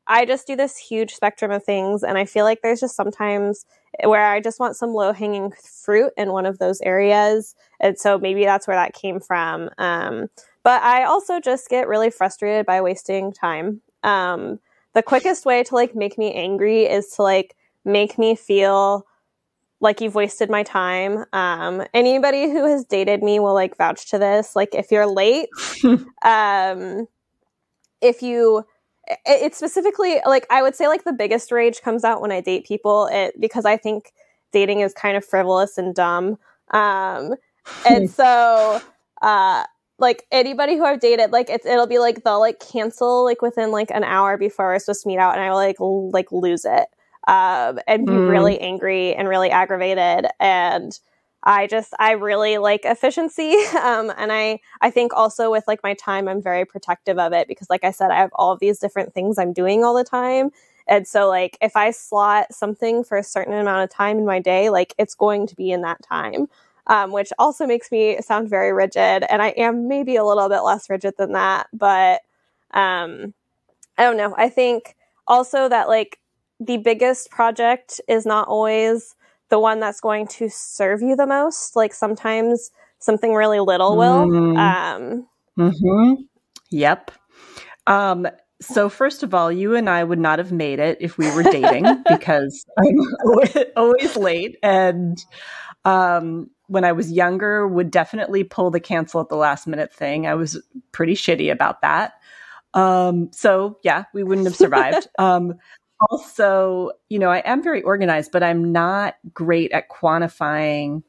[SPEAKER 2] I just do this huge spectrum of things. And I feel like there's just sometimes where I just want some low-hanging fruit in one of those areas. And so maybe that's where that came from. But I also just get really frustrated by wasting time. The quickest way to make me angry is to make me feel like you've wasted my time. Anybody who has dated me will vouch to this. If you're late, if it's specifically like, I would say like the biggest rage comes out when I date people, because I think dating is kind of frivolous and dumb. And so, like anybody who I've dated, like it'll be like they'll like cancel like within like an hour before we're supposed to meet out, and I will like lose it, and be really angry and really aggravated. And I really like efficiency. And I think also with like my time, I'm very protective of it because, like I said, I have all of these different things I'm doing all the time. And so like if I slot something for a certain amount of time in my day, like it's going to be in that time. Which also makes me sound very rigid. And I am maybe a little bit less rigid than that. But I don't know. I think also that like the biggest project is not always the one that's going to serve you the most. Like sometimes something really little will.
[SPEAKER 3] Yep. So first of all, you and I would not have made it if we were dating because I'm always late. And when I was younger, would definitely pull the cancel at the last minute thing. I was pretty shitty about that. So yeah, we wouldn't have survived. Also, you know, I am very organized, but I'm not great at quantifying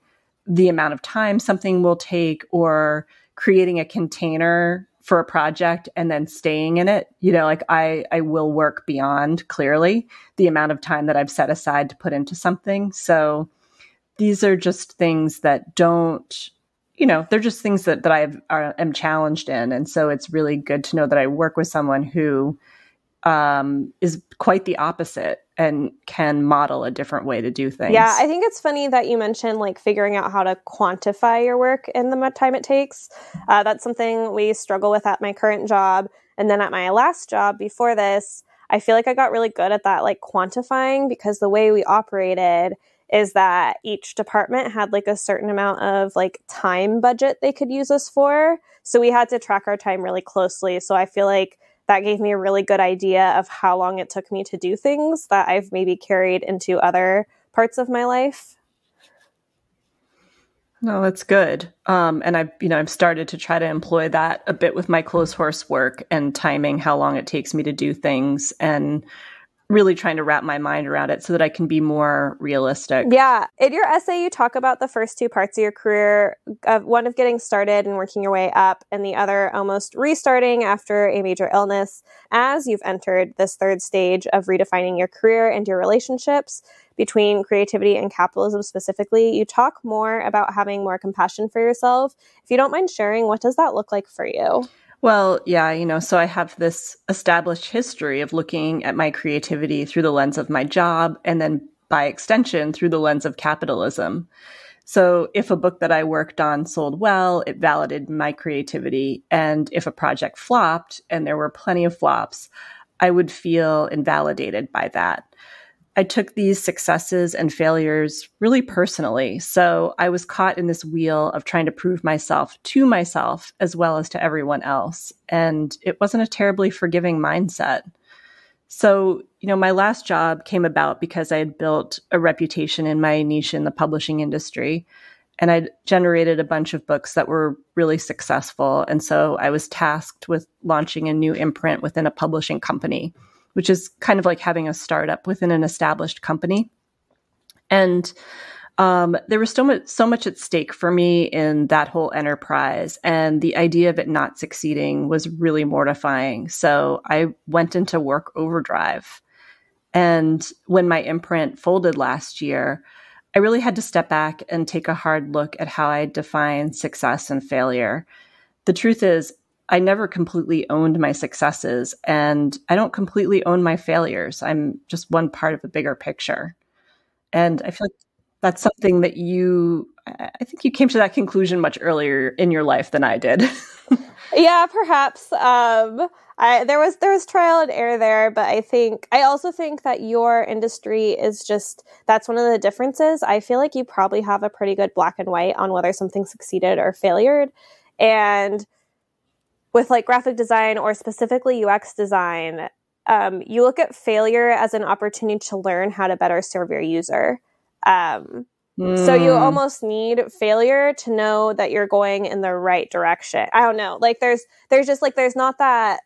[SPEAKER 3] the amount of time something will take or creating a container for a project and then staying in it. You know, like I will work beyond clearly the amount of time that I've set aside to put into something. So these are just things that don't, you know, they're just things that am challenged in. And so it's really good to know that I work with someone who is quite the opposite and can model a different way to do things.
[SPEAKER 2] Yeah, I think it's funny that you mentioned like figuring out how to quantify your work and the time it takes. That's something we struggle with at my current job. And then at my last job before this, I feel like I got really good at that, like quantifying, because the way we operated is that each department had like a certain amount of like time budget they could use us for. So we had to track our time really closely. So I feel like that gave me a really good idea of how long it took me to do things that I've maybe carried into other parts of my life.
[SPEAKER 3] No, that's good. And I've started to try to employ that a bit with my Clotheshorse work and timing how long it takes me to do things and really trying to wrap my mind around it so that I can be more realistic.
[SPEAKER 2] Yeah. In your essay, you talk about the first two parts of your career, one of getting started and working your way up, and the other almost restarting after a major illness as you've entered this third stage of redefining your career and your relationships between creativity and capitalism specifically. You talk more about having more compassion for yourself. If you don't mind sharing, what does that look like for you?
[SPEAKER 3] Well, yeah, so I have this established history of looking at my creativity through the lens of my job and then by extension through the lens of capitalism. So if a book that I worked on sold well, it validated my creativity. And if a project flopped, and there were plenty of flops, I would feel invalidated by that. I took these successes and failures really personally. So I was caught in this wheel of trying to prove myself to myself as well as to everyone else. And it wasn't a terribly forgiving mindset. So, my last job came about because I had built a reputation in my niche in the publishing industry. And I'd generated a bunch of books that were really successful. And so I was tasked with launching a new imprint within a publishing company, which is kind of like having a startup within an established company. And there was so much at stake for me in that whole enterprise. And the idea of it not succeeding was really mortifying. So I went into work overdrive. And when my imprint folded last year, I really had to step back and take a hard look at how I define success and failure. The truth is, I never completely owned my successes, and I don't completely own my failures. I'm just one part of a bigger picture. And I feel like that's something that I think you came to that conclusion much earlier in your life than I did.
[SPEAKER 2] Yeah, perhaps. There was trial and error there, but I also think that your industry is that's one of the differences. I feel like you probably have a pretty good black and white on whether something succeeded or failed. And with like graphic design or specifically UX design, you look at failure as an opportunity to learn how to better serve your user. So you almost need failure to know that you're going in the right direction. I don't know. Like there's not that.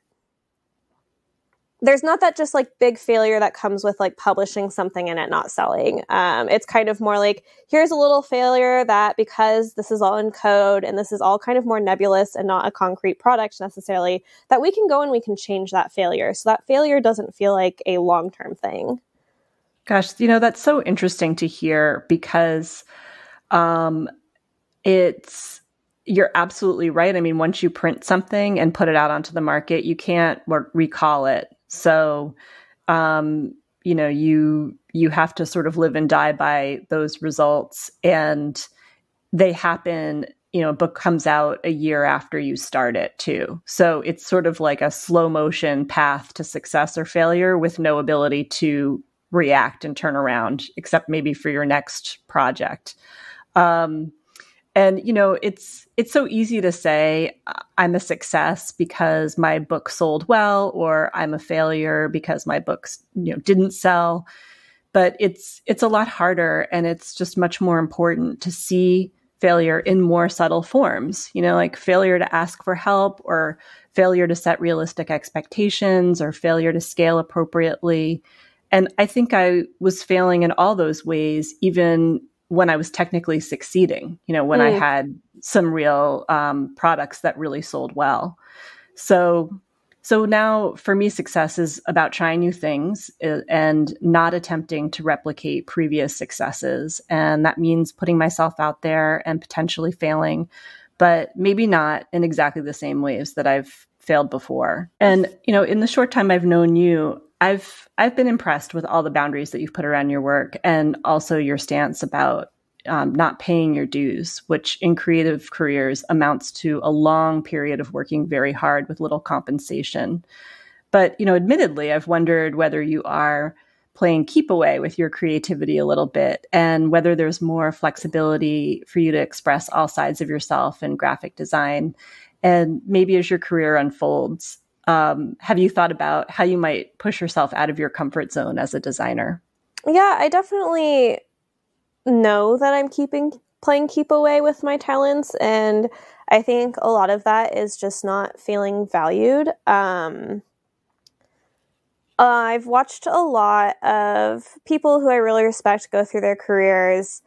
[SPEAKER 2] there's not that just like big failure that comes with like publishing something and it not selling. It's kind of more like, here's a little failure that because this is all in code and this is all kind of more nebulous and not a concrete product necessarily, that we can go and we can change that failure. So that failure doesn't feel like a long-term thing.
[SPEAKER 3] Gosh, that's so interesting to hear because you're absolutely right. I mean, once you print something and put it out onto the market, you can't recall it. So, you have to sort of live and die by those results, and they happen, a book comes out a year after you start it too. So it's sort of like a slow motion path to success or failure with no ability to react and turn around, except maybe for your next project. And, it's so easy to say I'm a success because my book sold well, or I'm a failure because my books, didn't sell. But it's a lot harder, and it's just much more important to see failure in more subtle forms, like failure to ask for help, or failure to set realistic expectations, or failure to scale appropriately. And I think I was failing in all those ways, even when I was technically succeeding, when I had some real products that really sold well. So now for me, success is about trying new things and not attempting to replicate previous successes. And that means putting myself out there and potentially failing, but maybe not in exactly the same ways that I've failed before. And, in the short time I've known you, I've been impressed with all the boundaries that you've put around your work, and also your stance about not paying your dues, which in creative careers amounts to a long period of working very hard with little compensation. But, admittedly, I've wondered whether you are playing keep away with your creativity a little bit, and whether there's more flexibility for you to express all sides of yourself in graphic design. And maybe as your career unfolds, have you thought about how you might push yourself out of your comfort zone as a designer?
[SPEAKER 2] Yeah, I definitely know that I'm playing keep away with my talents, and I think a lot of that is just not feeling valued. I've watched a lot of people who I really respect go through their careers,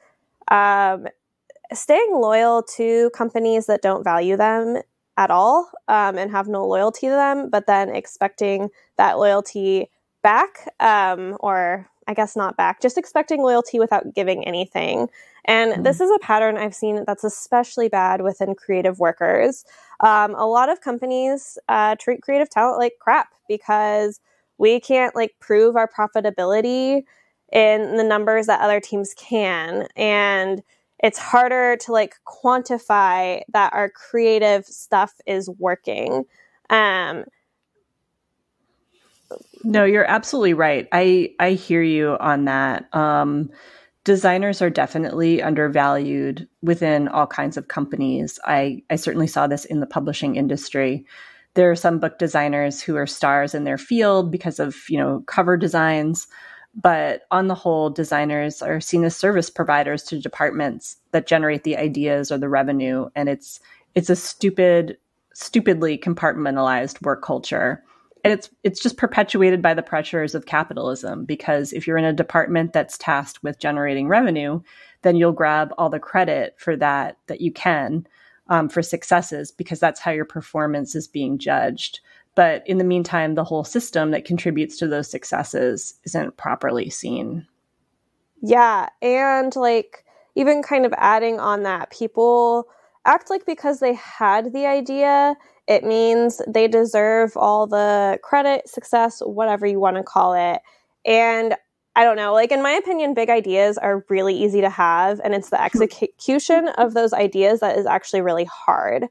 [SPEAKER 2] staying loyal to companies that don't value them at all, and have no loyalty to them, but then expecting that loyalty back, or I guess not back, just expecting loyalty without giving anything. And this is a pattern I've seen that's especially bad within creative workers. A lot of companies treat creative talent like crap because we can't prove our profitability in the numbers that other teams can. And it's harder to quantify that our creative stuff is working.
[SPEAKER 3] No, you're absolutely right. I hear you on that. Designers are definitely undervalued within all kinds of companies. I certainly saw this in the publishing industry. There are some book designers who are stars in their field because of, cover designs. But on the whole, designers are seen as service providers to departments that generate the ideas or the revenue. And it's a stupidly compartmentalized work culture. And it's just perpetuated by the pressures of capitalism, because if you're in a department that's tasked with generating revenue, then you'll grab all the credit for that you can for successes, because that's how your performance is being judged. But in the meantime, the whole system that contributes to those successes isn't properly seen.
[SPEAKER 2] Yeah. And even kind of adding on that, people act like because they had the idea, it means they deserve all the credit, success, whatever you want to call it. And I don't know, in my opinion, big ideas are really easy to have. And it's the execution of those ideas that is actually really hard.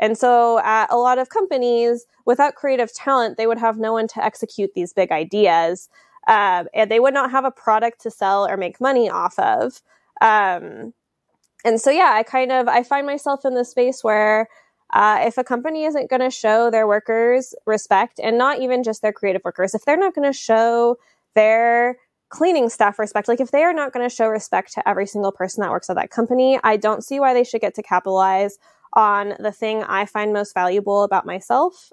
[SPEAKER 2] And so at a lot of companies, without creative talent, they would have no one to execute these big ideas. And they would not have a product to sell or make money off of. And so, yeah, I find myself in this space where if a company isn't going to show their workers respect, and not even just their creative workers, if they're not going to show their cleaning staff respect, if they are not going to show respect to every single person that works at that company, I don't see why they should get to capitalize on the thing I find most valuable about myself.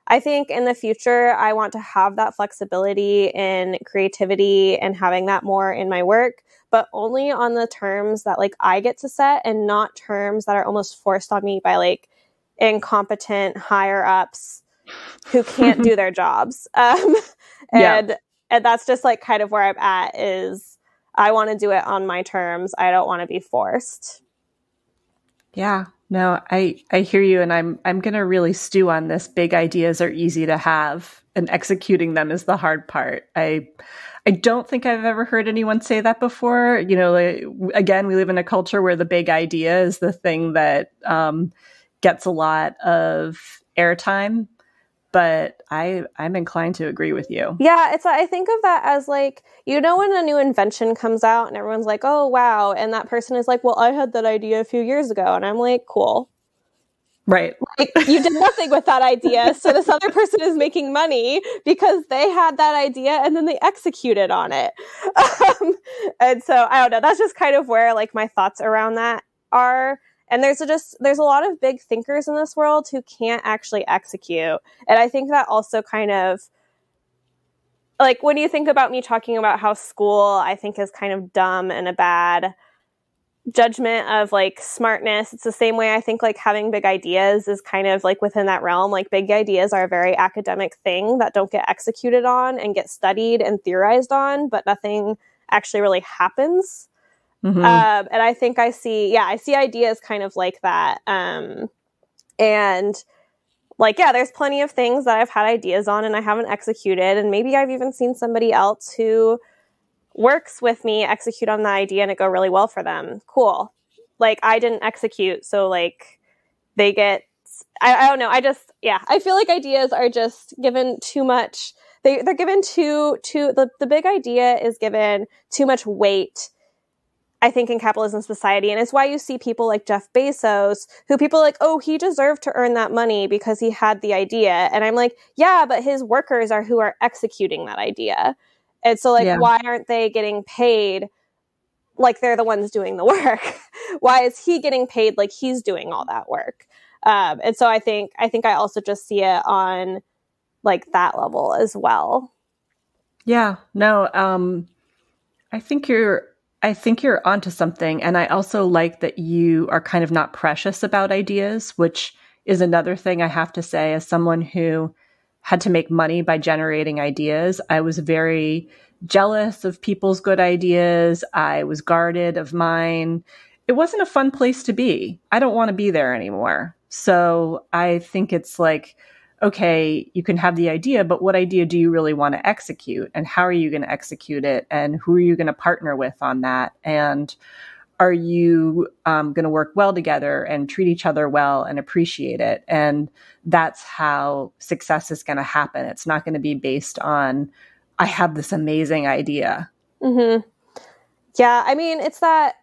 [SPEAKER 2] I think in the future, I want to have that flexibility in creativity and having that more in my work, but only on the terms that like I get to set and not terms that are almost forced on me by like incompetent higher ups who can't do their jobs. And that's just like kind of where I'm at is I want to do it on my terms. I don't want to be forced.
[SPEAKER 3] Yeah, no, I hear you. And I'm going to really stew on this. Big ideas are easy to have and executing them is the hard part. I don't think I've ever heard anyone say that before. You know, like, again, we live in a culture where the big idea is the thing that gets a lot of airtime. But I'm inclined to agree with you.
[SPEAKER 2] Yeah, I think of that as like, you know, when a new invention comes out and everyone's like, oh, wow. And that person is like, well, I had that idea a few years ago. And I'm like, cool.
[SPEAKER 3] Right.
[SPEAKER 2] Like, you did nothing with that idea. So this other person is making money because they had that idea and then they executed on it. And so I don't know. That's just kind of where like my thoughts around that are. And there's a lot of big thinkers in this world who can't actually execute. And I think that also kind of, like, when you think about me talking about how school, I think, is kind of dumb and a bad judgment of, like, smartness, it's the same way I think, like, having big ideas is kind of, like, within that realm. Like, big ideas are a very academic thing that don't get executed on and get studied and theorized on, but nothing actually really happens. Mm-hmm. And I think I see ideas kind of like that. And like, yeah, there's plenty of things that I've had ideas on and I haven't executed. And maybe I've even seen somebody else who works with me execute on the idea and it go really well for them. Cool. Like, I didn't execute. So like they get, I don't know. I feel like ideas are just given too much. They're given the big idea is given too much weight, I think, in capitalism society. And it's why you see people like Jeff Bezos, who people are like, oh, he deserved to earn that money because he had the idea. And I'm like, yeah, but his workers are who are executing that idea. And so like, why aren't they getting paid like they're the ones doing the work? Why is he getting paid like he's doing all that work? And so I think I also just see it on like that level as well.
[SPEAKER 3] Yeah, no, I think you're onto something. And I also like that you are kind of not precious about ideas, which is another thing I have to say as someone who had to make money by generating ideas. I was very jealous of people's good ideas. I was guarded of mine. It wasn't a fun place to be. I don't want to be there anymore. So I think it's like, okay, you can have the idea, but what idea do you really want to execute? And how are you going to execute it? And who are you going to partner with on that? And are you going to work well together and treat each other well and appreciate it? And that's how success is going to happen. It's not going to be based on, I have this amazing idea.
[SPEAKER 2] Mm-hmm. Yeah, I mean, it's that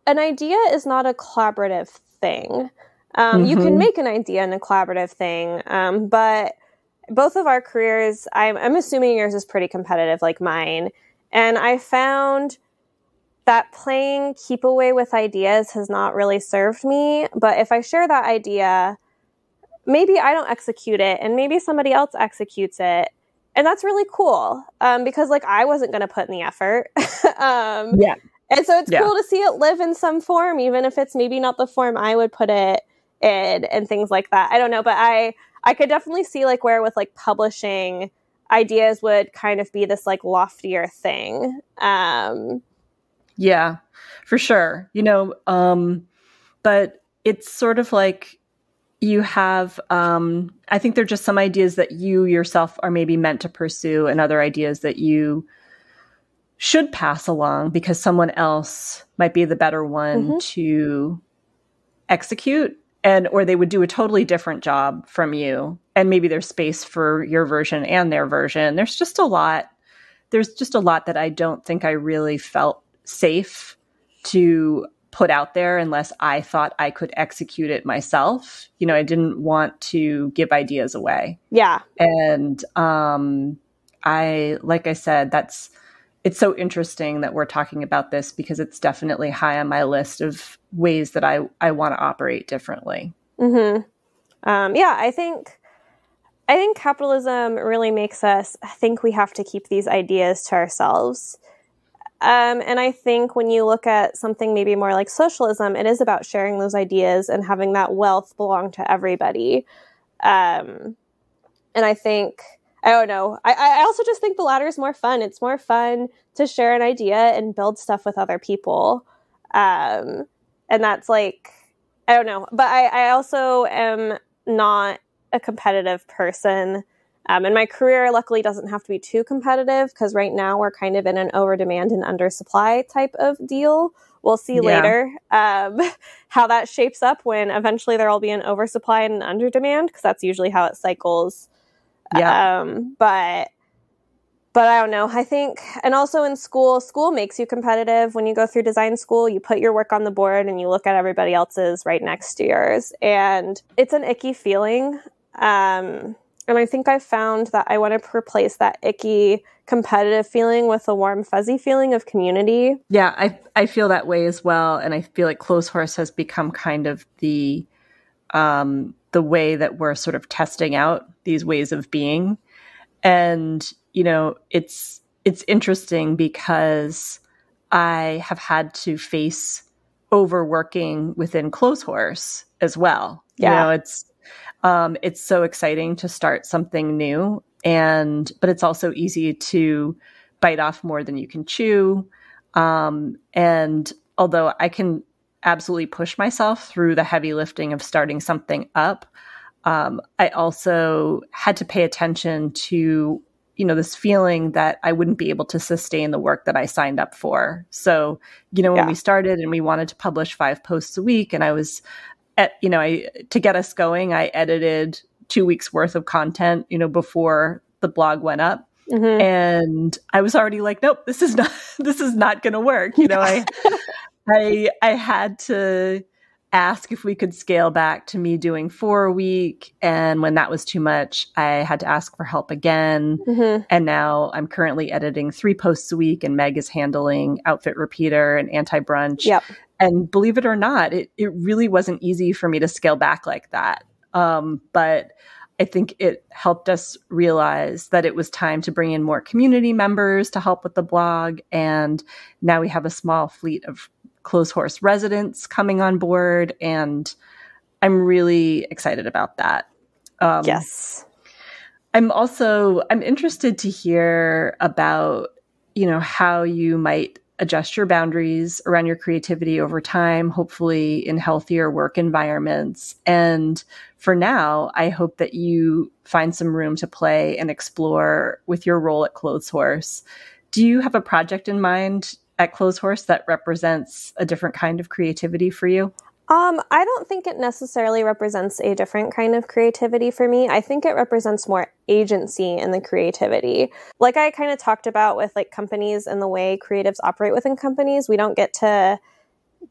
[SPEAKER 2] an idea is not a collaborative thing. You can make an idea in a collaborative thing, but both of our careers, I'm assuming yours is pretty competitive like mine. And I found that playing keep away with ideas has not really served me. But if I share that idea, maybe I don't execute it and maybe somebody else executes it. And that's really cool because like I wasn't going to put in the effort.
[SPEAKER 3] Yeah.
[SPEAKER 2] And so it's cool to see it live in some form, even if it's maybe not the form I would put it in and things like that. I don't know, but I could definitely see like where with like publishing, ideas would kind of be this like loftier thing.
[SPEAKER 3] Yeah, for sure. You know, but it's sort of like you have, I think there are just some ideas that you yourself are maybe meant to pursue and other ideas that you should pass along because someone else might be the better one to execute. Or they would do a totally different job from you. And maybe there's space for your version and their version. There's just a lot that I don't think I really felt safe to put out there unless I thought I could execute it myself. You know, I didn't want to give ideas away.
[SPEAKER 2] Yeah.
[SPEAKER 3] And like I said, it's so interesting that we're talking about this because it's definitely high on my list of ways that I want to operate differently.
[SPEAKER 2] Mm-hmm. Yeah, I think I think capitalism really makes us think we have to keep these ideas to ourselves. And I think when you look at something maybe more like socialism, it is about sharing those ideas and having that wealth belong to everybody. And I think, I don't know, I also just think the latter is more fun. It's more fun to share an idea and build stuff with other people. And that's like, I don't know. But I also am not a competitive person. And my career, luckily, doesn't have to be too competitive because right now we're kind of in an over-demand and under-supply type of deal. We'll see later how that shapes up when eventually there will be an oversupply and an under-demand, because that's usually how it cycles. Yeah. But I don't know. I think, and also in school makes you competitive. When you go through design school, you put your work on the board and you look at everybody else's right next to yours. And it's an icky feeling. And I think I've found that I want to replace that icky competitive feeling with a warm, fuzzy feeling of community.
[SPEAKER 3] Yeah, I feel that way as well. And I feel like Clotheshorse has become kind of the way that we're sort of testing out these ways of being. And, you know, it's interesting because I have had to face overworking within Clotheshorse as well. Yeah. You know, it's so exciting to start something new, but it's also easy to bite off more than you can chew. And although I can absolutely push myself through the heavy lifting of starting something up, I also had to pay attention to, you know, this feeling that I wouldn't be able to sustain the work that I signed up for. So, you know, when we started and we wanted to publish 5 posts a week, and I was to get us going, I edited 2 weeks worth of content, you know, before the blog went up. Mm-hmm. And I was already like, nope, this is not going to work. You know, I had to ask if we could scale back to me doing 4 a week. And when that was too much, I had to ask for help again. Mm-hmm. And now I'm currently editing 3 posts a week, and Meg is handling Outfit Repeater and Anti-Brunch. Yep. And believe it or not, it really wasn't easy for me to scale back like that. But I think it helped us realize that it was time to bring in more community members to help with the blog. And now we have a small fleet of Clotheshorse residents coming on board, and I'm really excited about that.
[SPEAKER 2] Yes.
[SPEAKER 3] I'm interested to hear about, you know, how you might adjust your boundaries around your creativity over time, hopefully in healthier work environments. And for now, I hope that you find some room to play and explore with your role at Clotheshorse. Do you have a project in mind at Clotheshorse that represents a different kind of creativity for you?
[SPEAKER 2] I don't think it necessarily represents a different kind of creativity for me. I think it represents more agency in the creativity. Like I kind of talked about with like companies and the way creatives operate within companies, we don't get to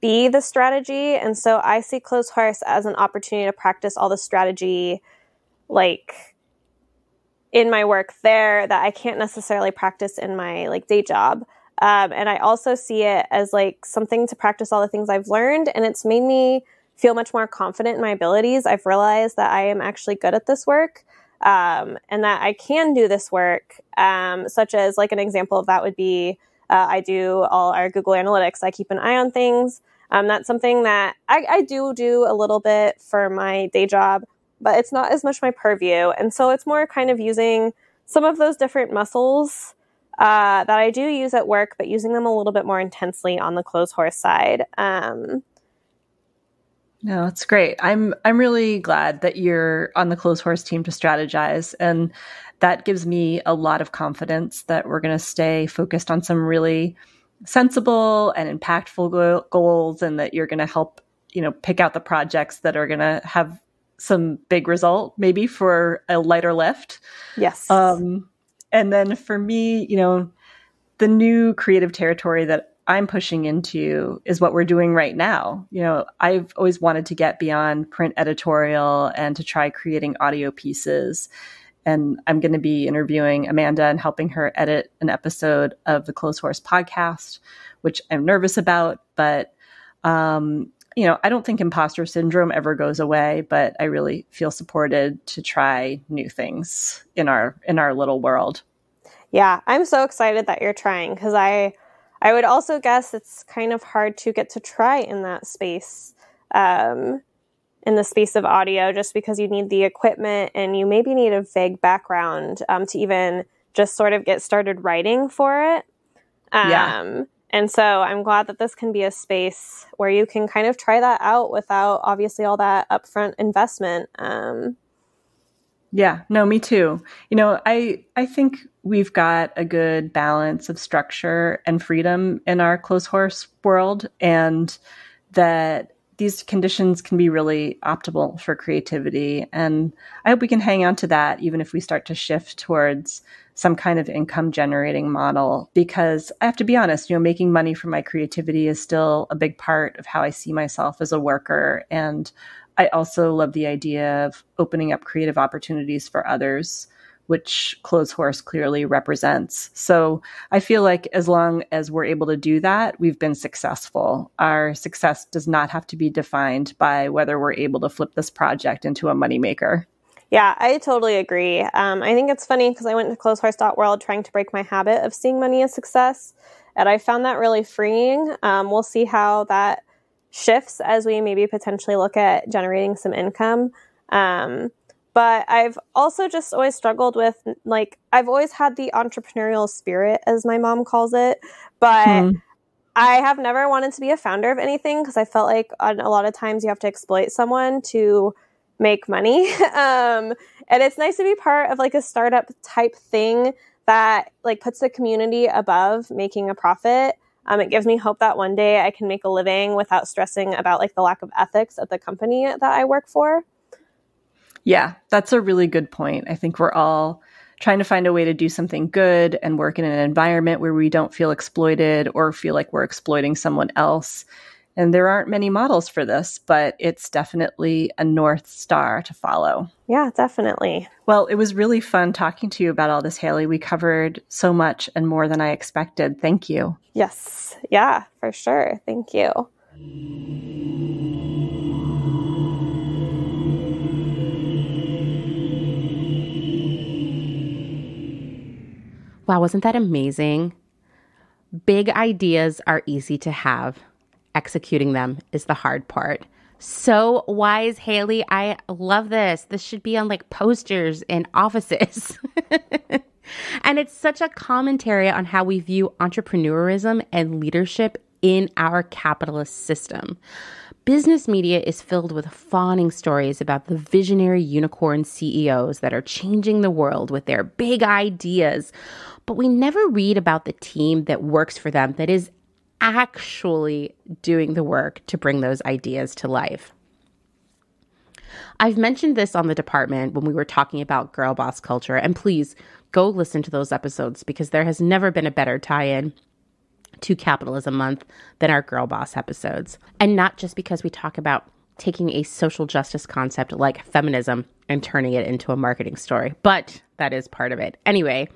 [SPEAKER 2] be the strategy. And so I see Clotheshorse as an opportunity to practice all the strategy like in my work there that I can't necessarily practice in my like day job. And I also see it as like something to practice all the things I've learned. And it's made me feel much more confident in my abilities. I've realized that I am actually good at this work, and that I can do this work, such as like an example of that would be I do all our Google Analytics. I keep an eye on things. That's something that I do a little bit for my day job, but it's not as much my purview. And so it's more kind of using some of those different muscles that I do use at work, but using them a little bit more intensely on the Clotheshorse side.
[SPEAKER 3] No, it's great. I'm really glad that you're on the Clotheshorse team to strategize, and that gives me a lot of confidence that we're going to stay focused on some really sensible and impactful goals, and that you're going to help, you know, pick out the projects that are going to have some big result, maybe for a lighter lift.
[SPEAKER 2] Yes.
[SPEAKER 3] And then for me, you know, the new creative territory that I'm pushing into is what we're doing right now. You know, I've always wanted to get beyond print editorial and to try creating audio pieces. And I'm going to be interviewing Amanda and helping her edit an episode of the Clotheshorse podcast, which I'm nervous about. But I don't think imposter syndrome ever goes away, but I really feel supported to try new things in our little world.
[SPEAKER 2] Yeah, I'm so excited that you're trying, because I would also guess it's kind of hard to get to try in that space, in the space of audio, just because you need the equipment and you maybe need a vague background to even just sort of get started writing for it.
[SPEAKER 3] Yeah.
[SPEAKER 2] And so I'm glad that this can be a space where you can kind of try that out without obviously all that upfront investment.
[SPEAKER 3] Yeah, no, me too. I think we've got a good balance of structure and freedom in our Clotheshorse world, and that these conditions can be really optimal for creativity. And I hope we can hang on to that, even if we start to shift towards some kind of income generating model, because I have to be honest, making money from my creativity is still a big part of how I see myself as a worker. And I also love the idea of opening up creative opportunities for others, which Clotheshorse clearly represents. So I feel like as long as we're able to do that, we've been successful. Our success does not have to be defined by whether we're able to flip this project into a moneymaker.
[SPEAKER 2] Yeah, I totally agree. I think it's funny because I went to Clotheshorse.world trying to break my habit of seeing money as success, and I found that really freeing. We'll see how that shifts as we maybe potentially look at generating some income. But I've also just always struggled with, I've always had the entrepreneurial spirit, as my mom calls it, but I have never wanted to be a founder of anything because I felt like a lot of times you have to exploit someone to make money. And it's nice to be part of a startup type thing that puts the community above making a profit. It gives me hope that one day I can make a living without stressing about the lack of ethics at the company that I work for.
[SPEAKER 3] Yeah, that's a really good point. I think we're all trying to find a way to do something good and work in an environment where we don't feel exploited or feel like we're exploiting someone else. And there aren't many models for this, but it's definitely a North Star to follow.
[SPEAKER 2] Yeah, definitely.
[SPEAKER 3] Well, it was really fun talking to you about all this, Haley. We covered so much and more than I expected. Thank you.
[SPEAKER 2] Yes. Yeah, for sure. Thank you.
[SPEAKER 1] Wow, wasn't that amazing? Big ideas are easy to have. Executing them is the hard part. So wise, Haley. I love this. This should be on posters in offices. And it's such a commentary on how we view entrepreneurism and leadership in our capitalist system. Business media is filled with fawning stories about the visionary unicorn CEOs that are changing the world with their big ideas, but we never read about the team that works for them that is actually doing the work to bring those ideas to life. I've mentioned this on The Department when we were talking about girl boss culture, and please go listen to those episodes because there has never been a better tie-in to Capitalism Month than our girl boss episodes. And not just because we talk about taking a social justice concept like feminism and turning it into a marketing story, but that is part of it. Anyway,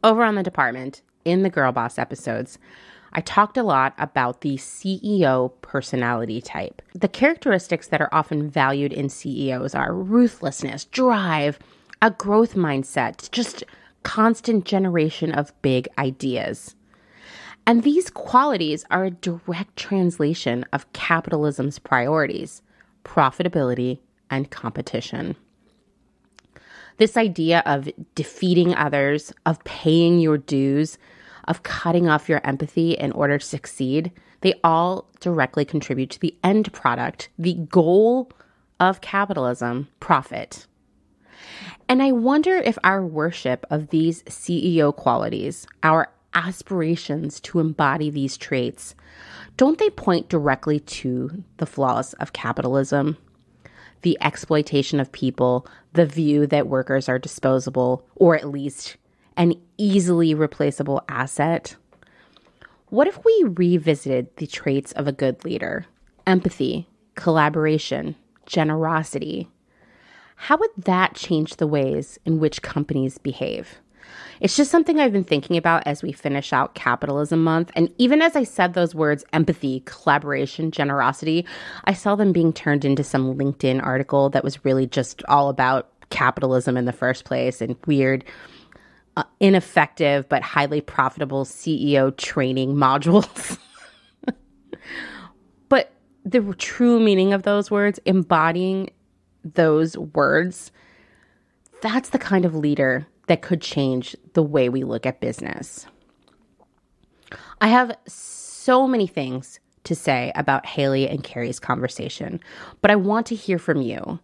[SPEAKER 1] over on The Department, in the girl boss episodes, I talked a lot about the CEO personality type. The characteristics that are often valued in CEOs are ruthlessness, drive, a growth mindset, just constant generation of big ideas. And these qualities are a direct translation of capitalism's priorities, profitability and competition. This idea of defeating others, of paying your dues, of cutting off your empathy in order to succeed, they all directly contribute to the end product, the goal of capitalism, profit. And I wonder if our worship of these CEO qualities, our aspirations to embody these traits, don't they point directly to the flaws of capitalism? The exploitation of people, the view that workers are disposable, or at least an easily replaceable asset? What if we revisited the traits of a good leader? Empathy, collaboration, generosity. How would that change the ways in which companies behave? It's just something I've been thinking about as we finish out Capitalism Month. And even as I said those words, empathy, collaboration, generosity, I saw them being turned into some LinkedIn article that was really just all about capitalism in the first place and weird, ineffective, but highly profitable CEO training modules. But the true meaning of those words, embodying those words, that's the kind of leader that could change the way we look at business. I have so many things to say about Haley and Karrie's conversation, but I want to hear from you.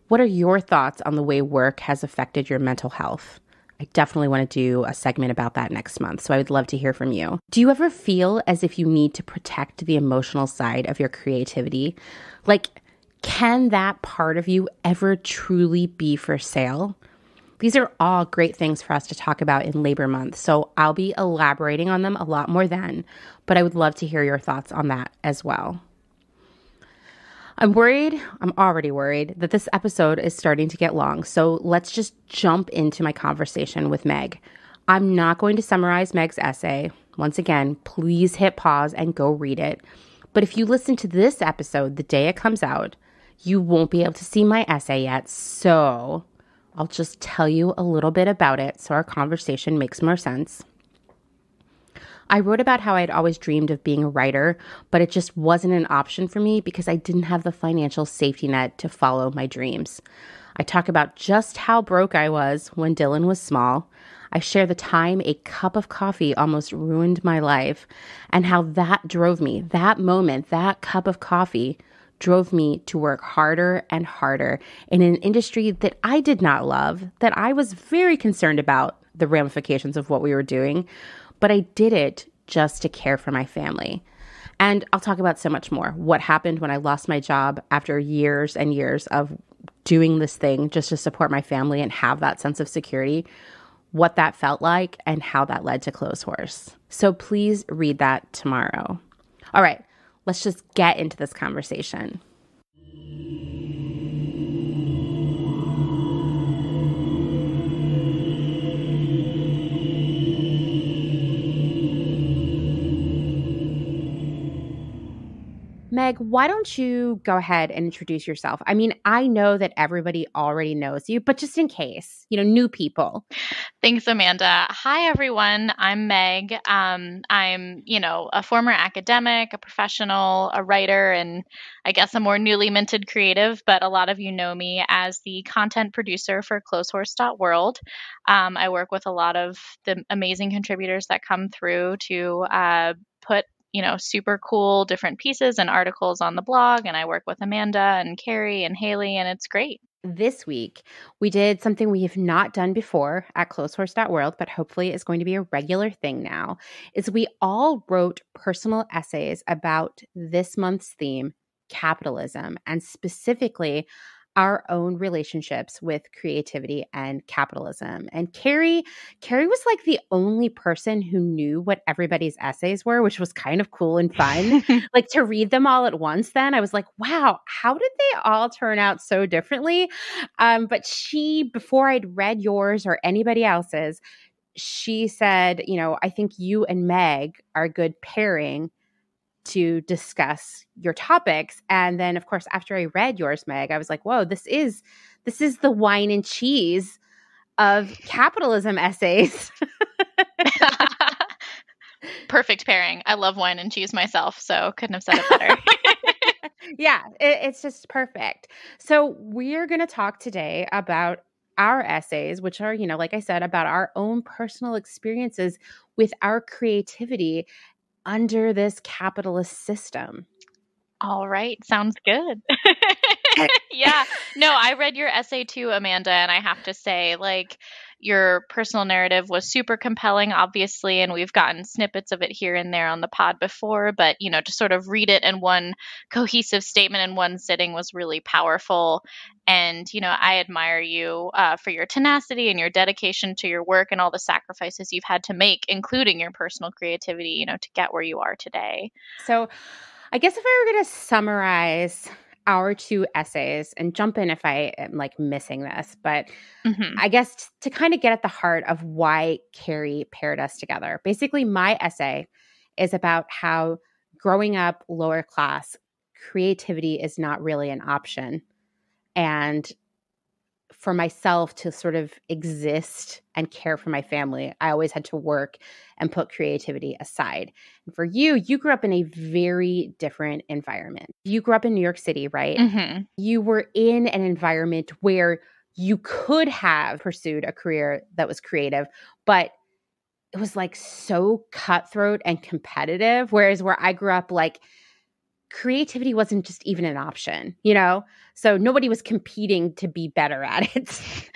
[SPEAKER 1] What are your thoughts on the way work has affected your mental health? I definitely want to do a segment about that next month, so I would love to hear from you. Do you ever feel as if you need to protect the emotional side of your creativity? Like, can that part of you ever truly be for sale? These are all great things for us to talk about in Labor Month, so I'll be elaborating on them a lot more then, but I would love to hear your thoughts on that as well. I'm already worried that this episode is starting to get long, so let's just jump into my conversation with Meg. I'm not going to summarize Meg's essay. Once again, please hit pause and go read it. But if you listen to this episode the day it comes out, you won't be able to see my essay yet, so I'll just tell you a little bit about it so our conversation makes more sense. I wrote about how I'd always dreamed of being a writer, but it just wasn't an option for me because I didn't have the financial safety net to follow my dreams. I talk about just how broke I was when Dylan was small. I share the time a cup of coffee almost ruined my life and how that drove me, that moment, that cup of coffee drove me to work harder and harder in an industry that I did not love, that I was very concerned about the ramifications of what we were doing, but I did it just to care for my family. And I'll talk about so much more. What happened when I lost my job after years and years of doing this thing just to support my family and have that sense of security, what that felt like, and how that led to Clotheshorse. So please read that tomorrow. All right. Let's just get into this conversation. Meg, why don't you go ahead and introduce yourself? I mean, I know that everybody already knows you, but just in case, new people.
[SPEAKER 4] Thanks, Amanda. Hi, everyone. I'm Meg. I'm, a former academic, a professional, a writer, and I guess a more newly minted creative, but a lot of you know me as the content producer for Clotheshorse.world. I work with a lot of the amazing contributors that come through to put super cool different pieces and articles on the blog. And I work with Amanda and Karrie and Haley, and it's great.
[SPEAKER 1] This week, we did something we have not done before at Clotheshorse.world, but hopefully is going to be a regular thing now, is we all wrote personal essays about this month's theme, capitalism, and specifically our own relationships with creativity and capitalism. And Karrie was like the only person who knew what everybody's essays were, which was kind of cool and fun. Like to read them all at once then, I was like, wow, how did they all turn out so differently? But before I'd read yours or anybody else's, she said, I think you and Meg are a good pairing to discuss your topics. And then, of course, after I read yours, Meg, I was like, whoa, this is the wine and cheese of capitalism essays.
[SPEAKER 4] Perfect pairing. I love wine and cheese myself, so couldn't have said it better.
[SPEAKER 1] Yeah, it's just perfect. So we're going to talk today about our essays, which are, like I said, about our own personal experiences with our creativity under this capitalist system.
[SPEAKER 4] All right. Sounds good. Yeah. No, I read your essay too, Amanda, and I have to say, your personal narrative was super compelling, obviously, and we've gotten snippets of it here and there on the pod before, but, to sort of read it in one cohesive statement in one sitting was really powerful. And, I admire you for your tenacity and your dedication to your work and all the sacrifices you've had to make, including your personal creativity, to get where you are today.
[SPEAKER 1] So I guess if I were going to summarize our two essays, and jump in if I am like missing this, but
[SPEAKER 4] Mm-hmm.
[SPEAKER 1] I guess to kind of get at the heart of why Karrie paired us together. Basically, my essay is about how growing up lower class, creativity is not really an option. And for myself to sort of exist and care for my family, I always had to work and put creativity aside. And for you, you grew up in a very different environment. You grew up in New York City, right?
[SPEAKER 4] Mm-hmm.
[SPEAKER 1] You were in an environment where you could have pursued a career that was creative, but it was like so cutthroat and competitive. Whereas where I grew up, like creativity wasn't just even an option, you know? So nobody was competing to be better at it.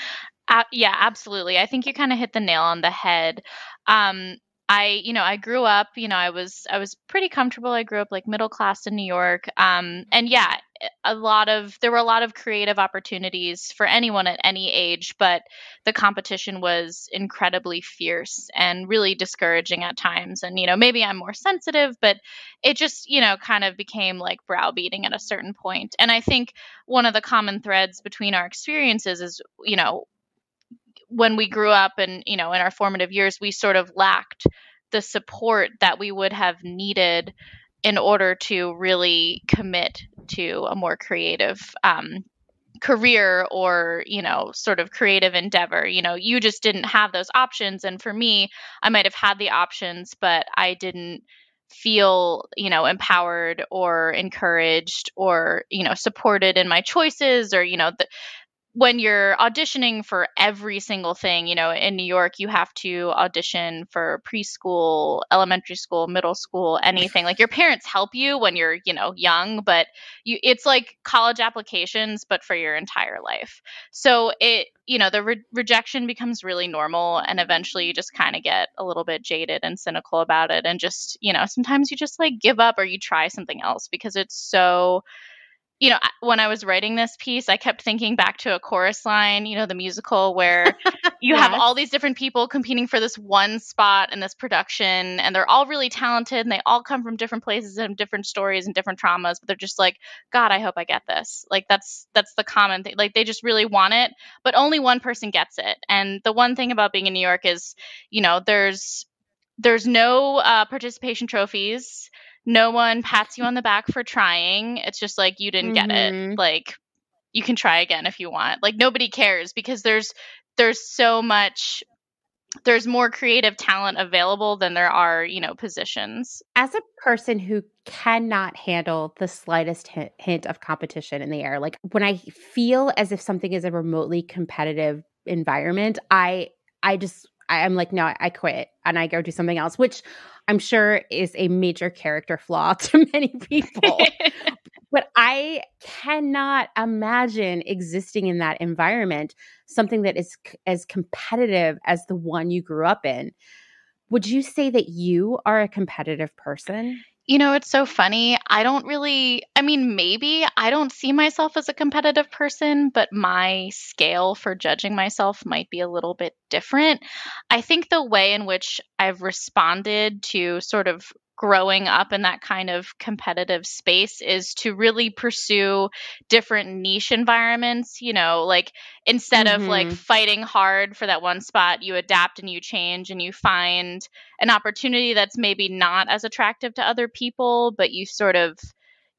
[SPEAKER 4] Yeah, absolutely. I think you kind of hit the nail on the head. I grew up, I was pretty comfortable. I grew up like middle class in New York. And yeah, there were a lot of creative opportunities for anyone at any age, but the competition was incredibly fierce and really discouraging at times. And, maybe I'm more sensitive, but it just, kind of became like browbeating at a certain point. And I think one of the common threads between our experiences is, when we grew up and, in our formative years, we sort of lacked the support that we would have needed in order to really commit to a more creative career or, sort of creative endeavor. You just didn't have those options. And for me, I might have had the options, but I didn't feel, empowered or encouraged or, supported in my choices or, when you're auditioning for every single thing, in New York, you have to audition for preschool, elementary school, middle school, anything. Like your parents help you when you're, young, but it's like college applications, but for your entire life. So the rejection becomes really normal. And eventually you just kind of get a little bit jaded and cynical about it. And just, sometimes you just like give up or you try something else because it's so, when I was writing this piece, I kept thinking back to A Chorus Line, the musical where you have
[SPEAKER 1] Yes.
[SPEAKER 4] all these different people competing for this one spot in this production, and they're all really talented, and they all come from different places and different stories and different traumas, but they're just like, God, I hope I get this. Like that's the common thing. Like they just really want it, but only one person gets it. And the one thing about being in New York is, there's no participation trophies. No one pats you on the back for trying. It's just like you didn't get it.
[SPEAKER 1] Mhm.
[SPEAKER 4] Like you can try again if you want. Like nobody cares because there's so much, there's more creative talent available than there are, positions.
[SPEAKER 1] As a person who cannot handle the slightest hint of competition in the air, like when I feel as if something is a remotely competitive environment, I'm like, no, I quit and I go do something else, which I'm sure is a major character flaw to many people. But I cannot imagine existing in that environment, something that is as competitive as the one you grew up in. Would you say that you are a competitive person?
[SPEAKER 4] It's so funny. Maybe I don't see myself as a competitive person, but my scale for judging myself might be a little bit different. I think the way in which I've responded to sort of growing up in that kind of competitive space is to really pursue different niche environments, like instead of like fighting hard for that one spot, you adapt and you change and you find an opportunity that's maybe not as attractive to other people, but you sort of,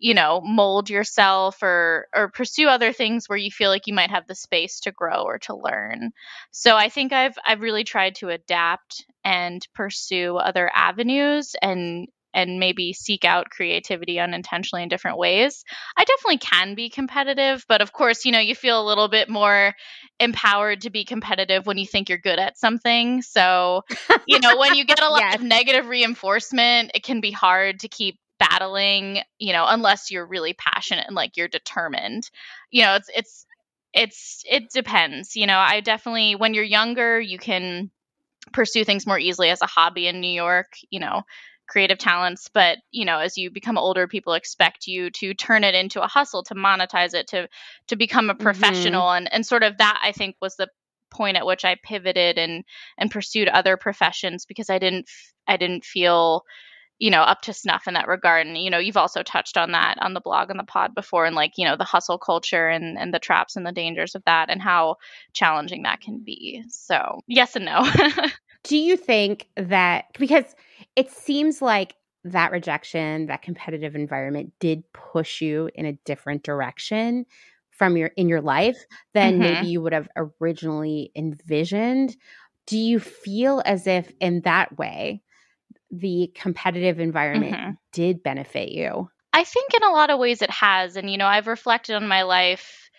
[SPEAKER 4] mold yourself or pursue other things where you feel like you might have the space to grow or to learn. So I think I've really tried to adapt and pursue other avenues and maybe seek out creativity unintentionally in different ways. I definitely can be competitive, but of course, you feel a little bit more empowered to be competitive when you think you're good at something. So, when you get a lot of negative reinforcement, it can be hard to keep battling, unless you're really passionate and like you're determined. It depends. I definitely, when you're younger, you can pursue things more easily as a hobby in New York, creative talents. But, as you become older, people expect you to turn it into a hustle, to monetize it, to become a professional. And sort of that, I think, was the point at which I pivoted and pursued other professions because I didn't feel up to snuff in that regard. And, you've also touched on that on the blog and the pod before, and like, the hustle culture and the traps and the dangers of that and how challenging that can be. So yes and no.
[SPEAKER 1] Do you think that, because it seems like that rejection, that competitive environment did push you in a different direction in your life than maybe you would have originally envisioned. Do you feel as if in that way, the competitive environment did benefit you?
[SPEAKER 4] I think in a lot of ways it has. And, I've reflected on my life,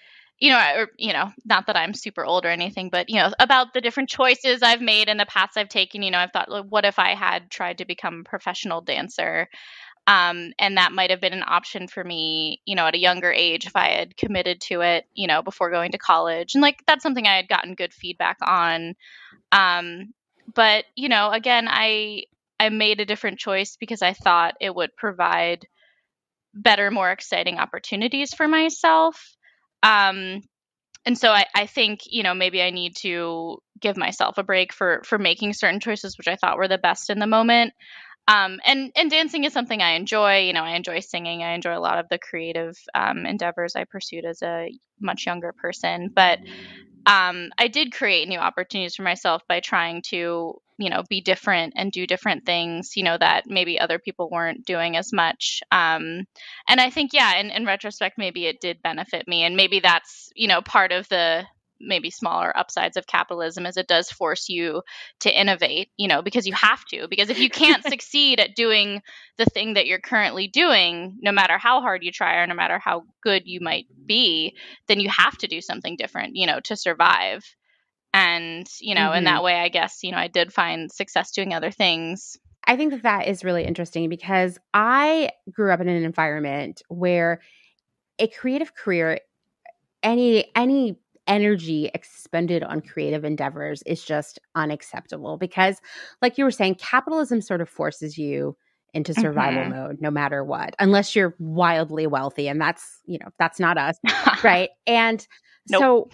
[SPEAKER 4] not that I'm super old or anything, but, about the different choices I've made and the paths I've taken. I've thought, like, what if I had tried to become a professional dancer? And that might have been an option for me, at a younger age if I had committed to it, before going to college. And like, that's something I had gotten good feedback on. But, again, I made a different choice because I thought it would provide better, more exciting opportunities for myself. And so I think, maybe I need to give myself a break for making certain choices, which I thought were the best in the moment. And dancing is something I enjoy. I enjoy singing. I enjoy a lot of the creative endeavors I pursued as a much younger person. But I did create new opportunities for myself by trying to, be different and do different things, that maybe other people weren't doing as much. And I think, in retrospect, maybe it did benefit me. And maybe that's, part of the maybe smaller upsides of capitalism is it does force you to innovate, because you have to. Because if you can't succeed at doing the thing that you're currently doing, no matter how hard you try or no matter how good you might be, then you have to do something different, to survive. And, in that way, I guess, I did find success doing other things.
[SPEAKER 1] I think that is really interesting because I grew up in an environment where a creative career, any energy expended on creative endeavors is just unacceptable because, like you were saying, capitalism sort of forces you into survival mode no matter what, unless you're wildly wealthy. And that's not us. Right. And so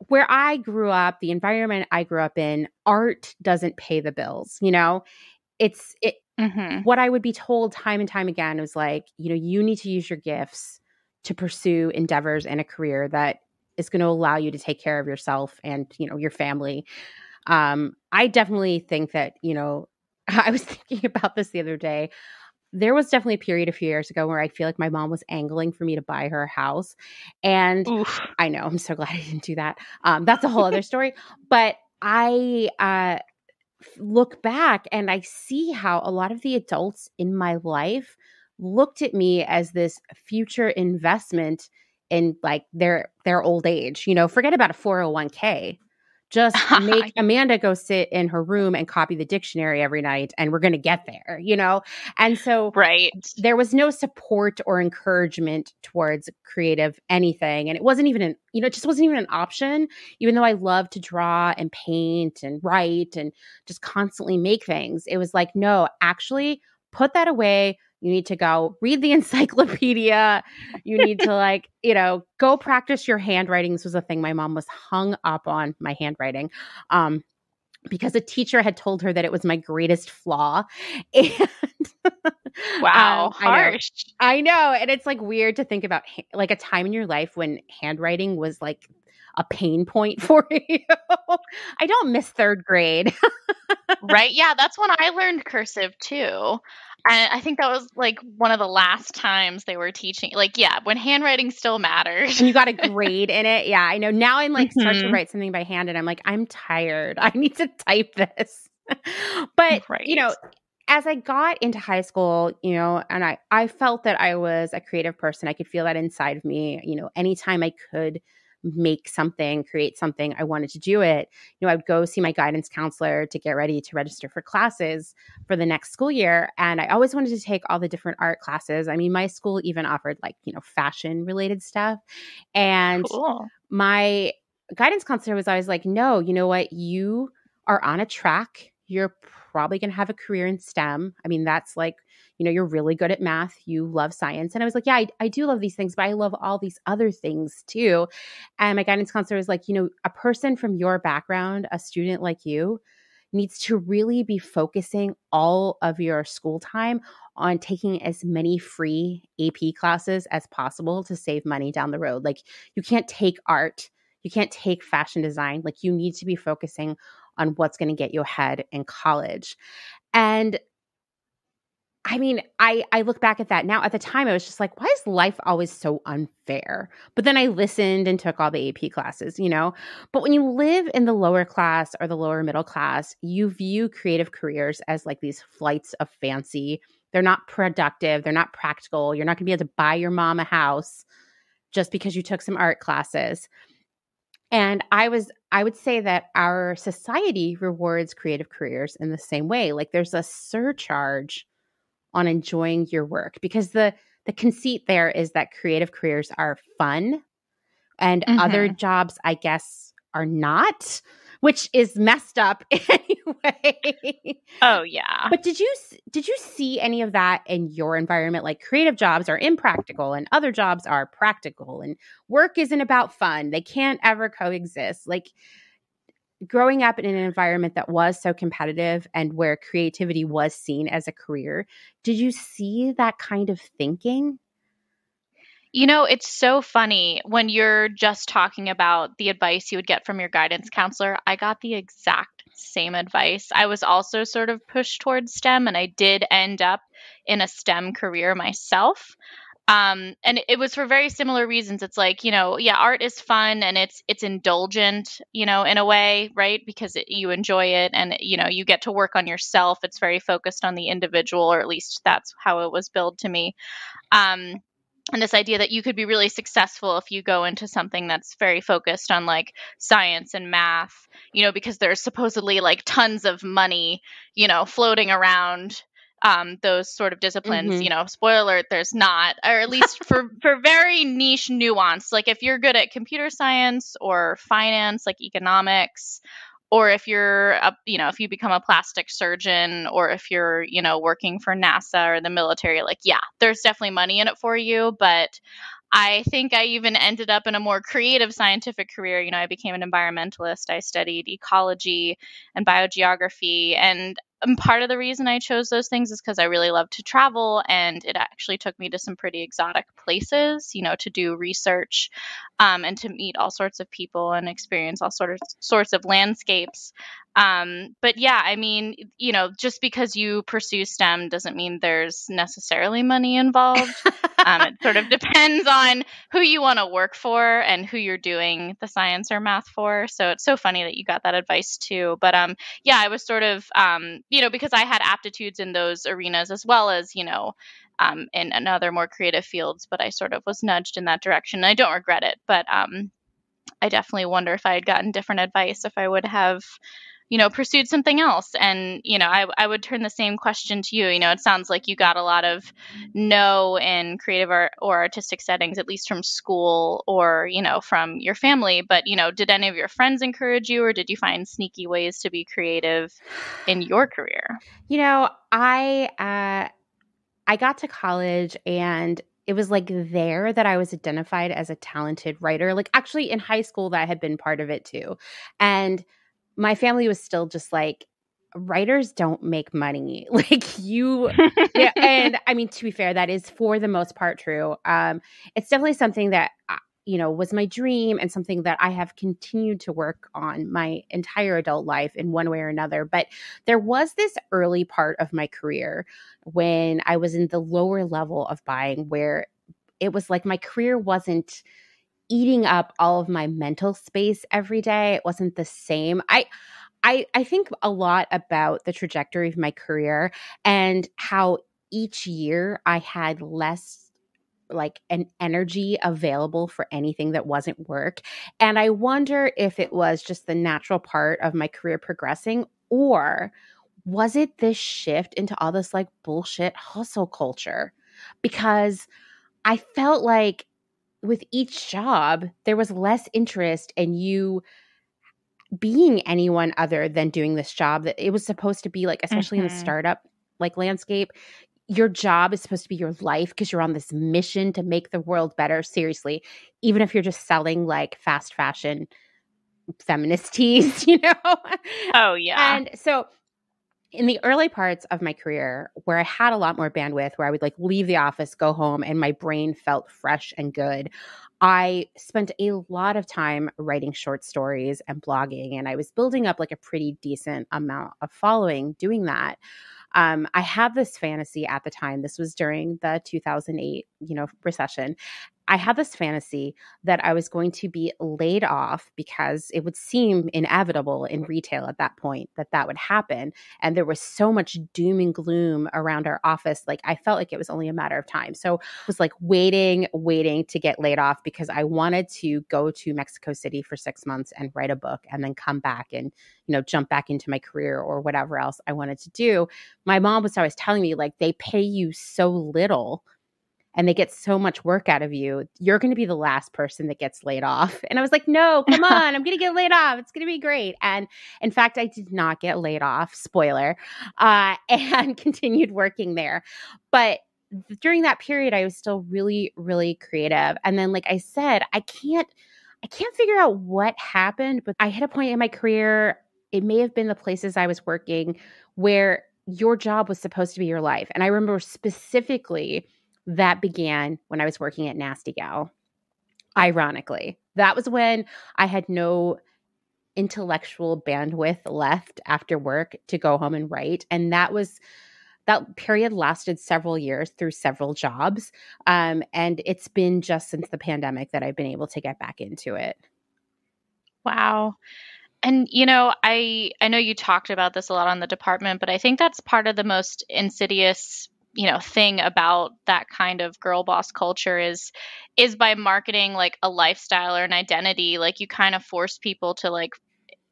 [SPEAKER 1] where I grew up, the environment I grew up in, art doesn't pay the bills. What I would be told time and time again was like, you need to use your gifts to pursue endeavors and a career that is going to allow you to take care of yourself and, your family. I definitely think that, I was thinking about this the other day. There was definitely a period a few years ago where I feel like my mom was angling for me to buy her a house. And I know, I'm so glad I didn't do that. That's a whole other story. But I look back and I see how a lot of the adults in my life looked at me as this future investment in like their old age. Forget about a 401k. Just make Amanda go sit in her room and copy the dictionary every night and we're going to get there, And so there was no support or encouragement towards creative anything. And it wasn't even it just wasn't even an option, even though I love to draw and paint and write and just constantly make things. It was like, no, actually put that away. You need to go read the encyclopedia. You need to go practice your handwriting. This was a thing my mom was hung up on, my handwriting, because a teacher had told her that it was my greatest flaw. And
[SPEAKER 4] wow, harsh.
[SPEAKER 1] I know. And it's like weird to think about like a time in your life when handwriting was like a pain point for you. I don't miss third grade.
[SPEAKER 4] Right. Yeah, that's when I learned cursive too. And I think that was like one of the last times they were teaching, like, when handwriting still matters.
[SPEAKER 1] And you got a grade in it. Yeah, I know. Now I'm like start to write something by hand and I'm like, I'm tired. I need to type this. But, as I got into high school, and I felt that I was a creative person. I could feel that inside of me. Anytime I could make something, create something, I wanted to do it. I would go see my guidance counselor to get ready to register for classes for the next school year. And I always wanted to take all the different art classes. I mean, my school even offered like, fashion related stuff. And my guidance counselor was always like, no, you know what? You are on a track. You're probably going to have a career in STEM. I mean, that's like, you're really good at math. You love science. And I was like, yeah, I do love these things, but I love all these other things too. And my guidance counselor was like, a person from your background, a student like you, needs to really be focusing all of your school time on taking as many free AP classes as possible to save money down the road. Like, you can't take art, you can't take fashion design. Like, you need to be focusing on what's going to get you ahead in college. And I mean, I look back at that now. At the time, I was just like, why is life always so unfair? But then I listened and took all the AP classes, you know? But when you live in the lower class or the lower middle class, you view creative careers as like these flights of fancy. They're not productive. They're not practical. You're not going to be able to buy your mom a house just because you took some art classes. And I would say that our society rewards creative careers in the same way. Like, there's a surcharge on enjoying your work, because the conceit there is that creative careers are fun and other jobs, I guess, are not, which is messed up anyway.
[SPEAKER 4] Oh yeah.
[SPEAKER 1] But did you see any of that in your environment? Like, creative jobs are impractical and other jobs are practical, and work isn't about fun. They can't ever coexist. Like, growing up in an environment that was so competitive and where creativity was seen as a career, did you see that kind of thinking?
[SPEAKER 4] You know, it's so funny when you're just talking about the advice you would get from your guidance counselor. I got the exact same advice. I was also sort of pushed towards STEM, and I did end up in a STEM career myself. And it was for very similar reasons. It's like, you know, yeah, art is fun and it's indulgent, you know, in a way, right? Because you enjoy it and, you know, you get to work on yourself. It's very focused on the individual, or at least that's how it was billed to me. And this idea that you could be really successful if you go into something that's very focused on like science and math, you know, because there's supposedly like tons of money, you know, floating around those sort of disciplines. You know, spoiler alert, there's not, or at least for very niche nuance. Like, if you're good at computer science or finance, like economics, or if you're you know, if you become a plastic surgeon, or if you're, you know, working for NASA or the military, like, yeah, there's definitely money in it for you. But I think I even ended up in a more creative scientific career. You know, I became an environmentalist. I studied ecology and biogeography. And part of the reason I chose those things is because I really love to travel. And it actually took me to some pretty exotic places, you know, to do research and to meet all sorts of people and experience all sorts of landscapes. But yeah, I mean, you know, just because you pursue STEM doesn't mean there's necessarily money involved. It sort of depends on who you want to work for and who you're doing the science or math for. So it's so funny that you got that advice too. But yeah, I was sort of, you know, because I had aptitudes in those arenas as well as, you know, in other more creative fields, but I sort of was nudged in that direction. I don't regret it, but I definitely wonder if I had gotten different advice, if I would have, you know, pursued something else. And, you know, I would turn the same question to you. You know, it sounds like you got a lot of no in creative art or artistic settings, at least from school or, you know, from your family. But, you know, did any of your friends encourage you, or did you find sneaky ways to be creative in your career?
[SPEAKER 1] You know, I got to college, and it was like there that I was identified as a talented writer. Like, actually in high school, that had been part of it too. And my family was still just like, writers don't make money. Like, you, yeah. And I mean, to be fair, that is for the most part true. It's definitely something that, you know, was my dream and something that I have continued to work on my entire adult life in one way or another. But there was this early part of my career when I was in the lower level of buying where it was like my career wasn't eating up all of my mental space every day. It wasn't the same. I think a lot about the trajectory of my career and how each year I had less like an energy available for anything that wasn't work. And I wonder if it was just the natural part of my career progressing, or was it this shift into all this like bullshit hustle culture? Because I felt like with each job, there was less interest in you being anyone other than doing this job. That it was supposed to be like, especially in the startup like landscape, your job is supposed to be your life because you're on this mission to make the world better. Seriously, even if you're just selling like fast fashion feminist teas, you know?
[SPEAKER 4] Oh, yeah.
[SPEAKER 1] And so in the early parts of my career where I had a lot more bandwidth, where I would like leave the office, go home, and my brain felt fresh and good, I spent a lot of time writing short stories and blogging, and I was building up like a pretty decent amount of following doing that. I had this fantasy at the time. This was during the 2008, recession. I had this fantasy that I was going to be laid off because it would seem inevitable in retail at that point that would happen. And there was so much doom and gloom around our office. Like I felt like it was only a matter of time. So I was like waiting to get laid off because I wanted to go to Mexico City for 6 months and write a book and then come back and, jump back into my career or whatever else I wanted to do. My mom was always telling me like, they pay you so little and they get so much work out of you, you're going to be the last person that gets laid off. And I was like, no, come on, I'm going to get laid off. It's going to be great. And in fact, I did not get laid off, spoiler, and continued working there. But during that period, I was still really, really creative. And then, like I said, I can't figure out what happened, but I hit a point in my career, it may have been the places I was working, where your job was supposed to be your life. And I remember specifically that began when I was working at Nasty Gal. Ironically, that was when I had no intellectual bandwidth left after work to go home and write. And that period lasted several years through several jobs. And it's been just since the pandemic that I've been able to get back into it.
[SPEAKER 4] Wow. And, I know you talked about this a lot on the department, but I think that's part of the most insidious thing about that kind of girl boss culture is by marketing like a lifestyle or an identity, like you kind of force people to like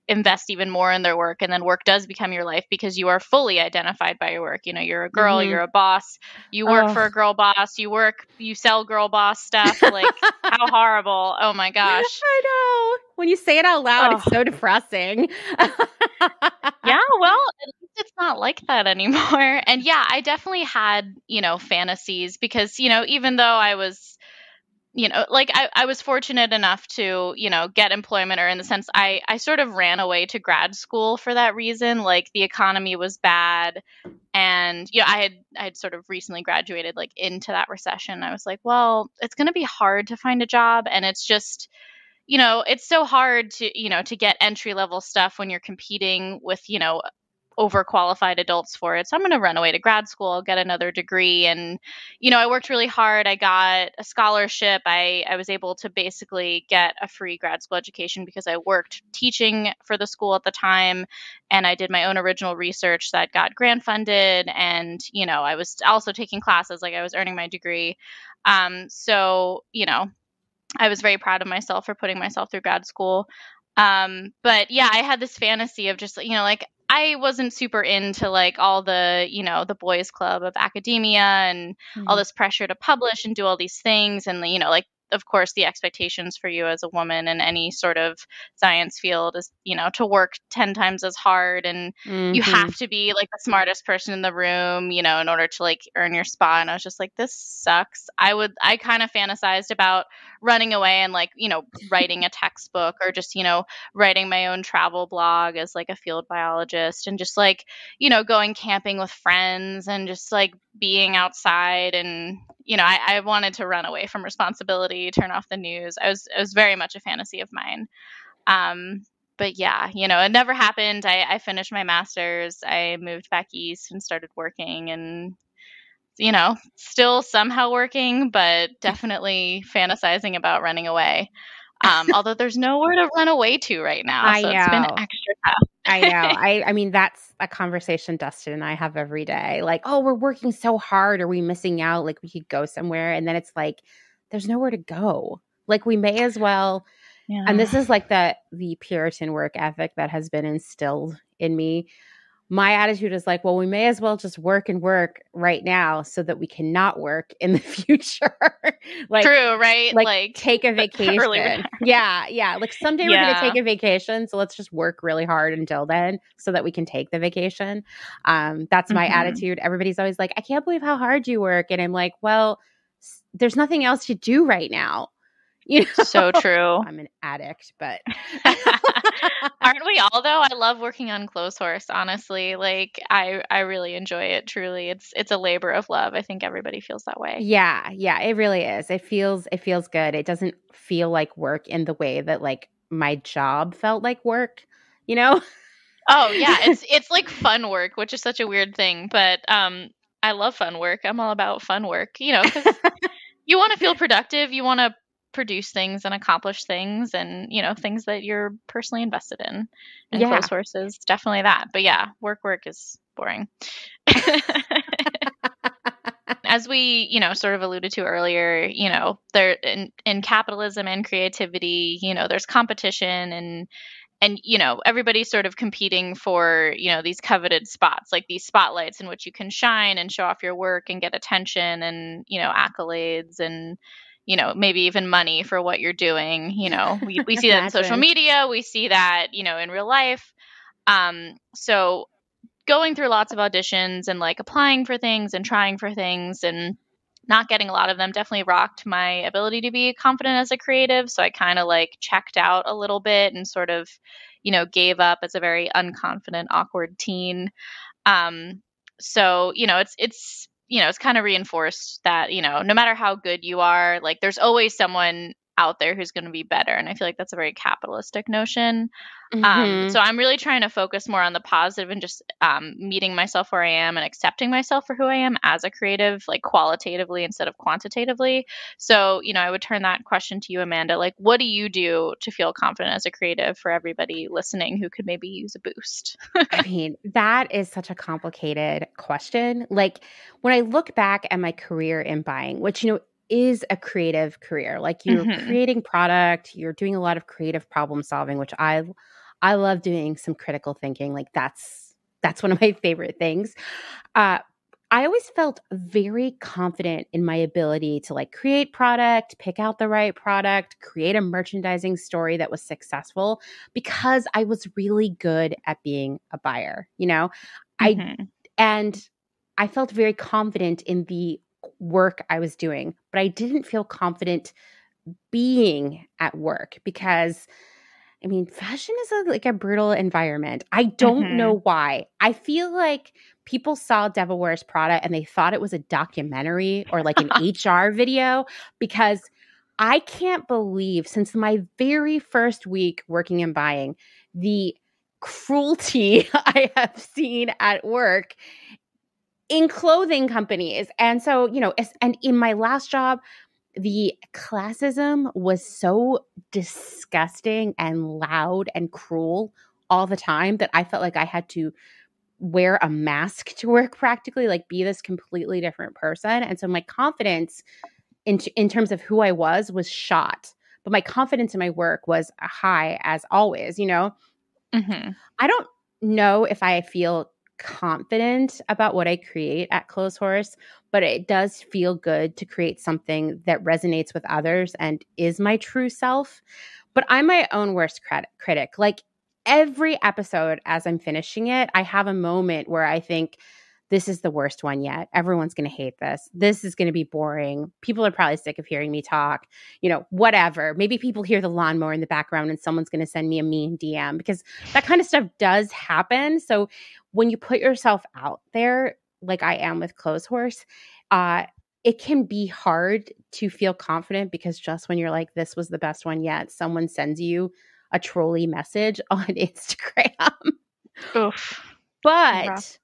[SPEAKER 4] invest even more in their work, and then work does become your life because you are fully identified by your work. You're a girl, you're a boss, you work for a girl boss, you sell girl boss stuff. Like how horrible. Oh my gosh.
[SPEAKER 1] I know. When you say it out loud, it's so depressing.
[SPEAKER 4] Yeah, well, at least it's not like that anymore. And yeah, I definitely had, fantasies because, even though I was, like I was fortunate enough to, get employment, or in the sense I sort of ran away to grad school for that reason. Like the economy was bad. And, I had sort of recently graduated like into that recession. I was like, well, it's going to be hard to find a job. And it's just, it's so hard to get entry level stuff when you're competing with, overqualified adults for it. So I'm going to run away to grad school, get another degree. And, I worked really hard. I got a scholarship. I was able to basically get a free grad school education because I worked teaching for the school at the time. And I did my own original research that got grant funded. And, I was also taking classes, like I was earning my degree. So, I was very proud of myself for putting myself through grad school. But yeah, I had this fantasy of just, like I wasn't super into like all the, the boys club of academia and all this pressure to publish and do all these things. And, like, of course, the expectations for you as a woman in any sort of science field is, to work 10 times as hard. And you have to be like the smartest person in the room, in order to like earn your spot. And I was just like, this sucks. I kind of fantasized about running away and like, writing a textbook or just, writing my own travel blog as like a field biologist and just like, going camping with friends and just like being outside. And, I wanted to run away from responsibility, turn off the news. It was very much a fantasy of mine. But yeah, it never happened. I finished my master's. I moved back east and started working and, still somehow working, but definitely fantasizing about running away. Although there's nowhere to run away to right now. So it's been extra tough.
[SPEAKER 1] I know. I mean, that's a conversation Dustin and I have every day. Like, oh, we're working so hard. Are we missing out? Like we could go somewhere. And then it's like, there's nowhere to go. Like we may as well. Yeah. And this is like the Puritan work ethic that has been instilled in me. My attitude is like, well, we may as well just work and work right now so that we cannot work in the future. Like,
[SPEAKER 4] true, right?
[SPEAKER 1] Like take a vacation. Yeah. Like someday we're going to take a vacation. So let's just work really hard until then so that we can take the vacation. That's my attitude. Everybody's always like, I can't believe how hard you work. And I'm like, well, there's nothing else to do right now. You know?
[SPEAKER 4] So true.
[SPEAKER 1] I'm an addict, but
[SPEAKER 4] aren't we all though? I love working on Clotheshorse, honestly. Like I really enjoy it. Truly. It's a labor of love. I think everybody feels that way.
[SPEAKER 1] yeah, it really is. It feels good. It doesn't feel like work in the way that like my job felt like work, you know?
[SPEAKER 4] Oh yeah, it's like fun work, which is such a weird thing, but I love fun work. I'm all about fun work, cuz you want to feel productive, you want to produce things and accomplish things and, things that you're personally invested in. And
[SPEAKER 1] Yeah.
[SPEAKER 4] Clotheshorse is definitely that. But yeah, work is boring. As we, sort of alluded to earlier, there in capitalism and creativity, there's competition and everybody's sort of competing for these coveted spots, like these spotlights in which you can shine and show off your work and get attention and accolades and maybe even money for what you're doing. We see that in social media, we see that in real life. So going through lots of auditions and like applying for things and trying for things and not getting a lot of them definitely rocked my ability to be confident as a creative. So I kind of like checked out a little bit and sort of, gave up as a very unconfident, awkward teen. So, it's kind of reinforced that, no matter how good you are, like there's always someone out there who's going to be better. And I feel like that's a very capitalistic notion. So I'm really trying to focus more on the positive and just meeting myself where I am and accepting myself for who I am as a creative, like qualitatively instead of quantitatively. So, I would turn that question to you, Amanda. Like, what do you do to feel confident as a creative for everybody listening who could maybe use a boost?
[SPEAKER 1] I mean, that is such a complicated question. Like when I look back at my career in buying, which, is a creative career, like you're creating product, you're doing a lot of creative problem solving, which I love doing some critical thinking. Like that's one of my favorite things. I always felt very confident in my ability to like create product, pick out the right product, create a merchandising story that was successful because I was really good at being a buyer, and I felt very confident in the work I was doing, but I didn't feel confident being at work because I mean, fashion is like a brutal environment. I don't know why. I feel like people saw Devil Wears Prada and they thought it was a documentary or like an HR video because I can't believe since my very first week working in buying, the cruelty I have seen at work in clothing companies. And so, and in my last job, the classism was so disgusting and loud and cruel all the time that I felt like I had to wear a mask to work practically, like be this completely different person. And so my confidence in terms of who I was shot. But my confidence in my work was high as always, I don't know if I feel confident about what I create at Clotheshorse, but it does feel good to create something that resonates with others and is my true self. But I'm my own worst critic. Like every episode as I'm finishing it, I have a moment where I think, this is the worst one yet. Everyone's going to hate this. This is going to be boring. People are probably sick of hearing me talk, whatever. Maybe people hear the lawnmower in the background and someone's going to send me a mean DM because that kind of stuff does happen. So when you put yourself out there, like I am with Clotheshorse, it can be hard to feel confident because just when you're like, this was the best one yet, someone sends you a trolley message on Instagram.
[SPEAKER 4] Oof.
[SPEAKER 1] But
[SPEAKER 4] Rough.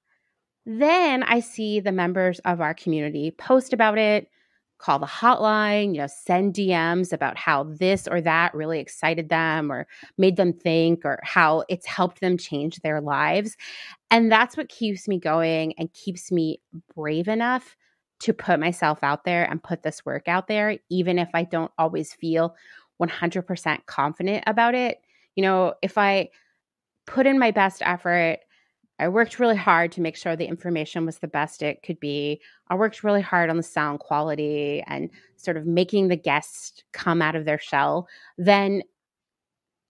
[SPEAKER 1] Then I see the members of our community post about it, call the hotline, send DMs about how this or that really excited them or made them think or how it's helped them change their lives. And that's what keeps me going and keeps me brave enough to put myself out there and put this work out there, even if I don't always feel 100% confident about it. If I put in my best effort, I worked really hard to make sure the information was the best it could be. I worked really hard on the sound quality and sort of making the guest come out of their shell. Then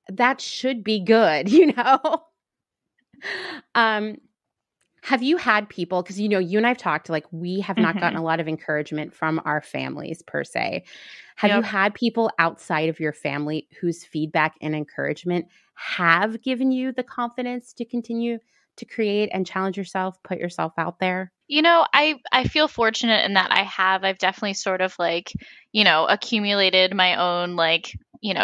[SPEAKER 1] that should be good, Have you had people, because you and I've talked, like we have not gotten
[SPEAKER 4] Mhm.
[SPEAKER 1] a lot of encouragement from our families per se. Have you
[SPEAKER 4] Yep.
[SPEAKER 1] had people outside of your family whose feedback and encouragement have given you the confidence to continue to create and challenge yourself, put yourself out there?
[SPEAKER 4] I feel fortunate in that I've definitely sort of like, accumulated my own like,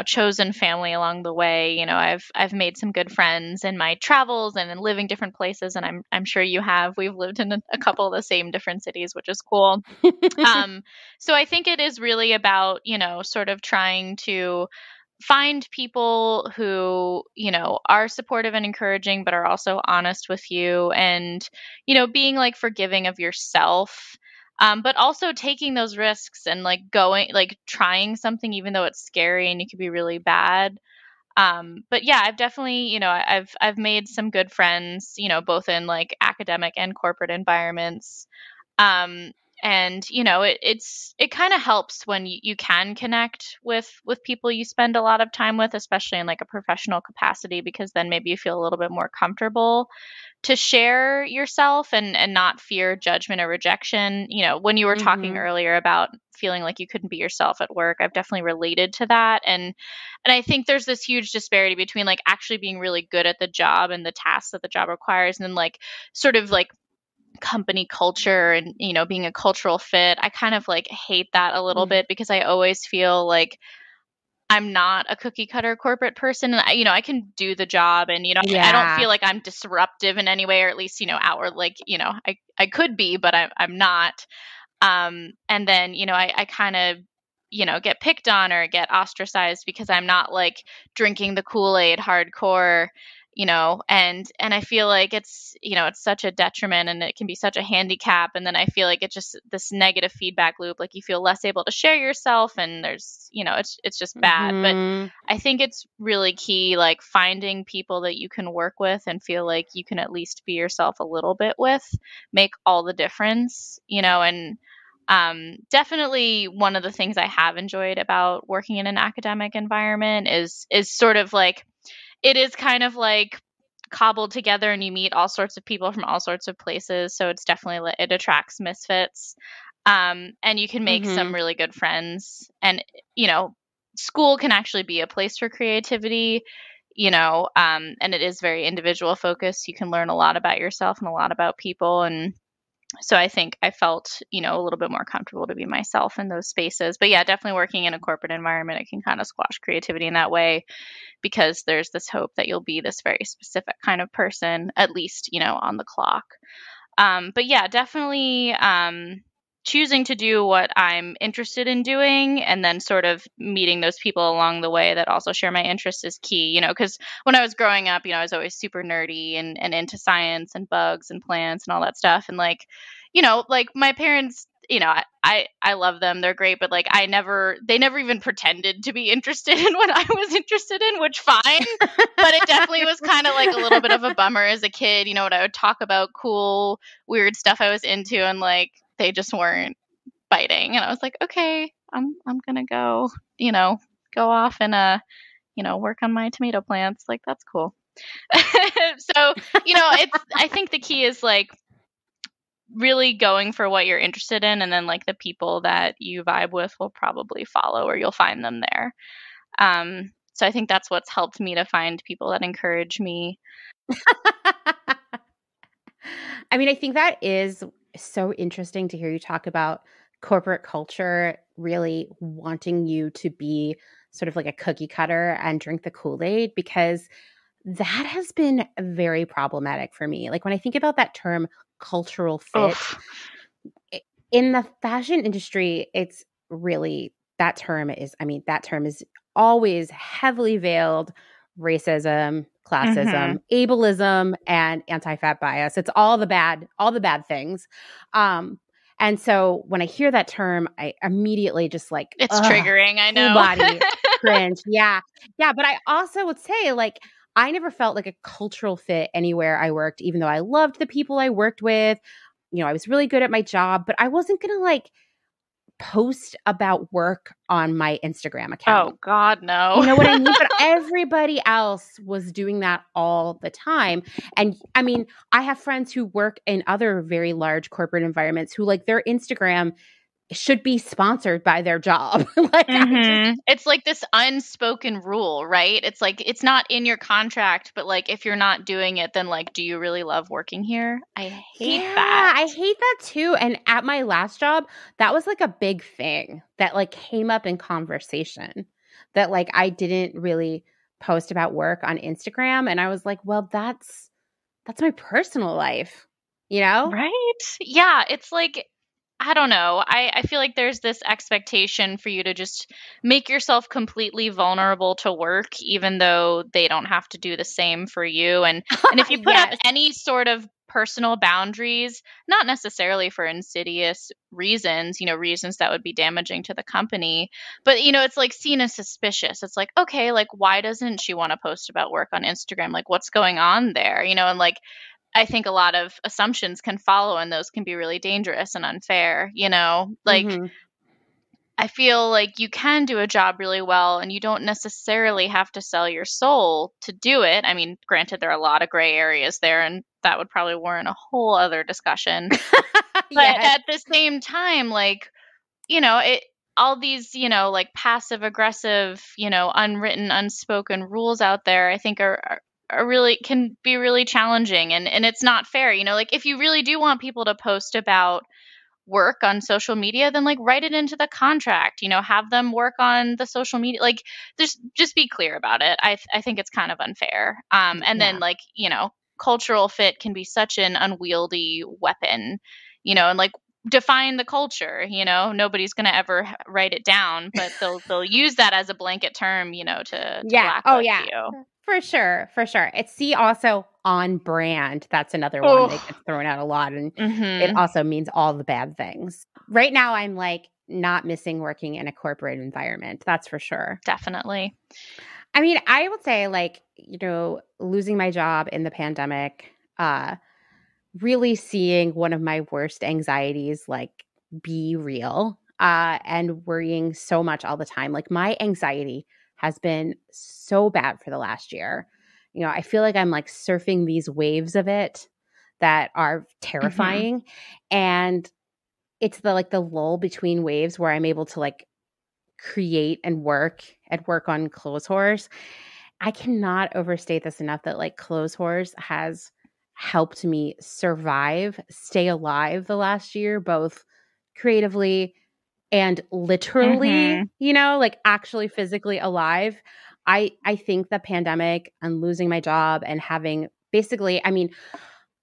[SPEAKER 4] chosen family along the way. I've made some good friends in my travels and in living different places, and I'm sure you have. We've lived in a couple of the same different cities, which is cool. So I think it is really about, sort of trying to find people who, are supportive and encouraging, but are also honest with you and, being like forgiving of yourself. But also taking those risks and like going, like trying something, even though it's scary and it could be really bad. But yeah, I've definitely, I've made some good friends, both in like academic and corporate environments. um and it kind of helps when you can connect with people you spend a lot of time with, especially in like a professional capacity, because then maybe you feel a little bit more comfortable to share yourself and not fear judgment or rejection. When you were talking earlier about feeling like you couldn't be yourself at work, I've definitely related to that. And I think there's this huge disparity between like actually being really good at the job and the tasks that the job requires, and then like sort of like company culture and being a cultural fit. I kind of like hate that a little bit because I always feel like I'm not a cookie cutter corporate person, and I can do the job, and I don't
[SPEAKER 1] Yeah.
[SPEAKER 4] feel like I'm disruptive in any way, or at least outward, like I could be, but I'm not. And then I kind of get picked on or get ostracized because I'm not like drinking the Kool-Aid hardcore. And I feel like it's such a detriment, and it can be such a handicap, and then I feel like it's just this negative feedback loop, like you feel less able to share yourself, and there's it's just bad. But I think it's really key, like finding people that you can work with and feel like you can at least be yourself a little bit with, make all the difference. And definitely one of the things I have enjoyed about working in an academic environment is sort of like, it is kind of like cobbled together, and you meet all sorts of people from all sorts of places. So it's definitely, it attracts misfits. And you can make some really good friends. And, school can actually be a place for creativity, and it is very individual focused. You can learn a lot about yourself and a lot about people. And so I think I felt, a little bit more comfortable to be myself in those spaces. But yeah, definitely working in a corporate environment, it can kind of squash creativity in that way, because there's this hope that you'll be this very specific kind of person, at least, on the clock. But yeah, definitely choosing to do what I'm interested in doing, and then sort of meeting those people along the way that also share my interests is key, because when I was growing up, I was always super nerdy and into science and bugs and plants and all that stuff. And like, like my parents, I love them. They're great, but like they never even pretended to be interested in what I was interested in, which fine. But it definitely was kind of like a little bit of a bummer as a kid, what I would talk about cool, weird stuff I was into, and like they just weren't biting. And I was like, okay, I'm gonna go, go off and work on my tomato plants. Like, that's cool. So, I think the key is like really going for what you're interested in, and then like the people that you vibe with will probably follow, or you'll find them there. So I think that's what's helped me to find people that encourage me.
[SPEAKER 1] I mean, I think that is so interesting to hear you talk about corporate culture really wanting you to be sort of like a cookie cutter and drink the Kool-Aid, because that has been very problematic for me. Like when I think about that term cultural fit, in the fashion industry, it's really, that term is always heavily veiled racism, classism, ableism, and anti-fat bias. It's all the bad things. And so when I hear that term, I immediately just like,
[SPEAKER 4] it's triggering. I know.
[SPEAKER 1] Full body cringe. Yeah. Yeah. But I also would say, like, I never felt like a cultural fit anywhere I worked, even though I loved the people I worked with. I was really good at my job, but I wasn't going to like post about work on my Instagram account.
[SPEAKER 4] Oh, God, no.
[SPEAKER 1] You know what I mean? But everybody else was doing that all the time. And I mean, I have friends who work in other very large corporate environments who like their Instagram should be sponsored by their job. Like
[SPEAKER 4] it's like this unspoken rule, right? It's like it's not in your contract, but like if you're not doing it, then like, do you really love working here? I hate that.
[SPEAKER 1] I hate that too. And at my last job, that was like a big thing that like came up in conversation, that like I didn't really post about work on Instagram. And I was like, well, that's my personal life, you know?
[SPEAKER 4] Right? Yeah, it's like, I don't know. I feel like there's this expectation for you to just make yourself completely vulnerable to work, even though they don't have to do the same for you. And if you put up any sort of personal boundaries, not necessarily for insidious reasons, reasons that would be damaging to the company, but, it's like seen as suspicious. It's like, okay, like, why doesn't she want to post about work on Instagram? Like, what's going on there? And like, I think a lot of assumptions can follow, and those can be really dangerous and unfair, like I feel like you can do a job really well and you don't necessarily have to sell your soul to do it. I mean, granted, there are a lot of gray areas there, and that would probably warrant a whole other discussion. But at the same time, like, all these, like passive aggressive, unwritten, unspoken rules out there, I think are really can be really challenging, and it's not fair. Like if you really do want people to post about work on social media, then like write it into the contract, have them work on the social media, like just be clear about it. I think it's kind of unfair. And then like, cultural fit can be such an unwieldy weapon, and like define the culture, nobody's going to ever write it down, but they'll use that as a blanket term, to blacklist you.
[SPEAKER 1] For sure. It's also on brand. That's another one that gets thrown out a lot. And it also means all the bad things. Right now, I'm like not missing working in a corporate environment. That's for sure.
[SPEAKER 4] Definitely.
[SPEAKER 1] I mean, I would say like, losing my job in the pandemic, really seeing one of my worst anxieties like be real, and worrying so much all the time. Like my anxiety has been so bad for the last year. I feel like I'm like surfing these waves of it that are terrifying. And it's the lull between waves where I'm able to like create and work on Clotheshorse. I cannot overstate this enough that like Clotheshorse has helped me survive, stay alive the last year, both creatively and literally, like actually physically alive. I think the pandemic and losing my job and having basically, I mean,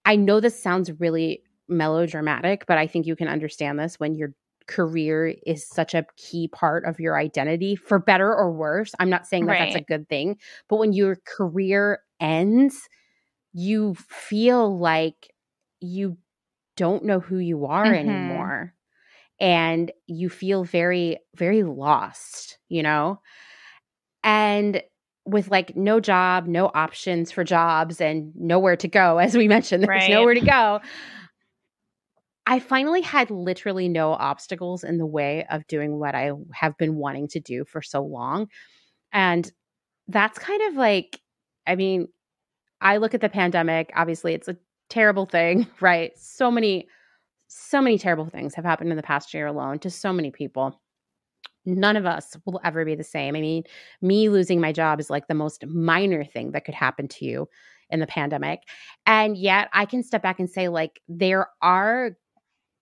[SPEAKER 1] I know this sounds really melodramatic, but I think you can understand this when your career is such a key part of your identity, for better or worse. I'm not saying that that's a good thing, but when your career ends, you feel like you don't know who you are anymore. And you feel very, very lost, And with like no job, no options for jobs, and nowhere to go, as we mentioned, there's nowhere to go. I finally had literally no obstacles in the way of doing what I have been wanting to do for so long. And that's kind of like, I mean, I look at the pandemic, obviously it's a terrible thing, right? So many terrible things have happened in the past year alone to so many people. None of us will ever be the same. I mean, me losing my job is like the most minor thing that could happen to you in the pandemic. And yet I can step back and say like, there are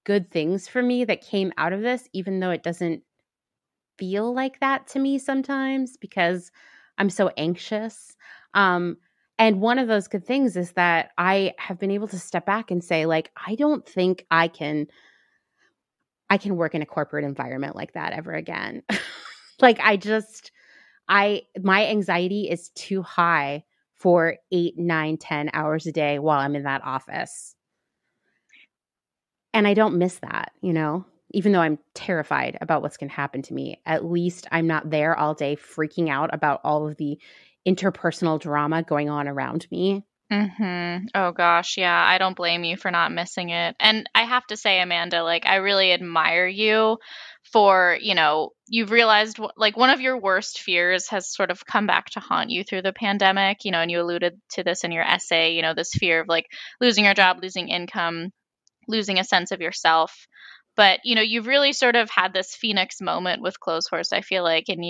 [SPEAKER 1] good things for me that came out of this, even though it doesn't feel like that to me sometimes because I'm so anxious. And one of those good things is that I have been able to step back and say, like, I don't think I can work in a corporate environment like that ever again. Like, my anxiety is too high for 8, 9, 10 hours a day while I'm in that office. And I don't miss that, even though I'm terrified about what's going to happen to me. At least I'm not there all day freaking out about all of the interpersonal drama going on around me.
[SPEAKER 4] Oh gosh, yeah, I don't blame you for not missing it. And I have to say, Amanda, like I really admire you for, you've realized like one of your worst fears has sort of come back to haunt you through the pandemic, and you alluded to this in your essay, this fear of like losing your job, losing income, losing a sense of yourself. But, you've really sort of had this phoenix moment with Clotheshorse, I feel like, and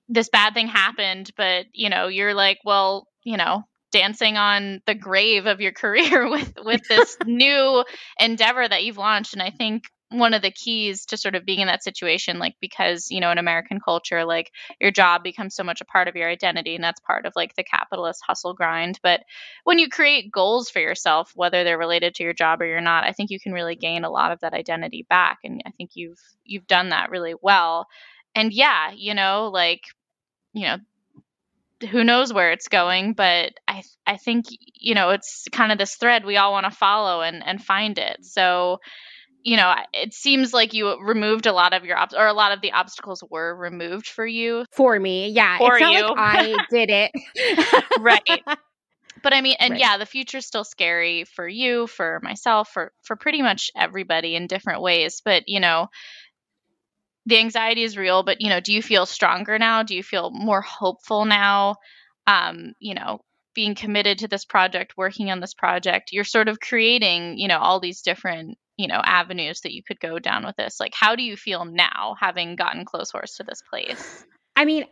[SPEAKER 4] this bad thing happened, but you're like, well, dancing on the grave of your career with this new endeavor that you've launched. And I think one of the keys to sort of being in that situation, like, because in American culture, like your job becomes so much a part of your identity, and that's part of like the capitalist hustle grind. But when you create goals for yourself, whether they're related to your job or you're not, I think you can really gain a lot of that identity back, and I think you've done that really well. And yeah, like, who knows where it's going, but I think, it's kind of this thread we all want to follow and find it. So, it seems like you removed a lot of or a lot of the obstacles were removed for you.
[SPEAKER 1] For me. Yeah.
[SPEAKER 4] For
[SPEAKER 1] it's not
[SPEAKER 4] you.
[SPEAKER 1] like I did it.
[SPEAKER 4] Right. But I mean, and
[SPEAKER 1] Right.
[SPEAKER 4] yeah, the future's still scary for you, for myself, for pretty much everybody in different ways. But, the anxiety is real, but, do you feel stronger now? Do you feel more hopeful now? Being committed to this project, working on this project, you're sort of creating, all these different, avenues that you could go down with this. Like, how do you feel now, having gotten Clotheshorse to this place?
[SPEAKER 1] I mean,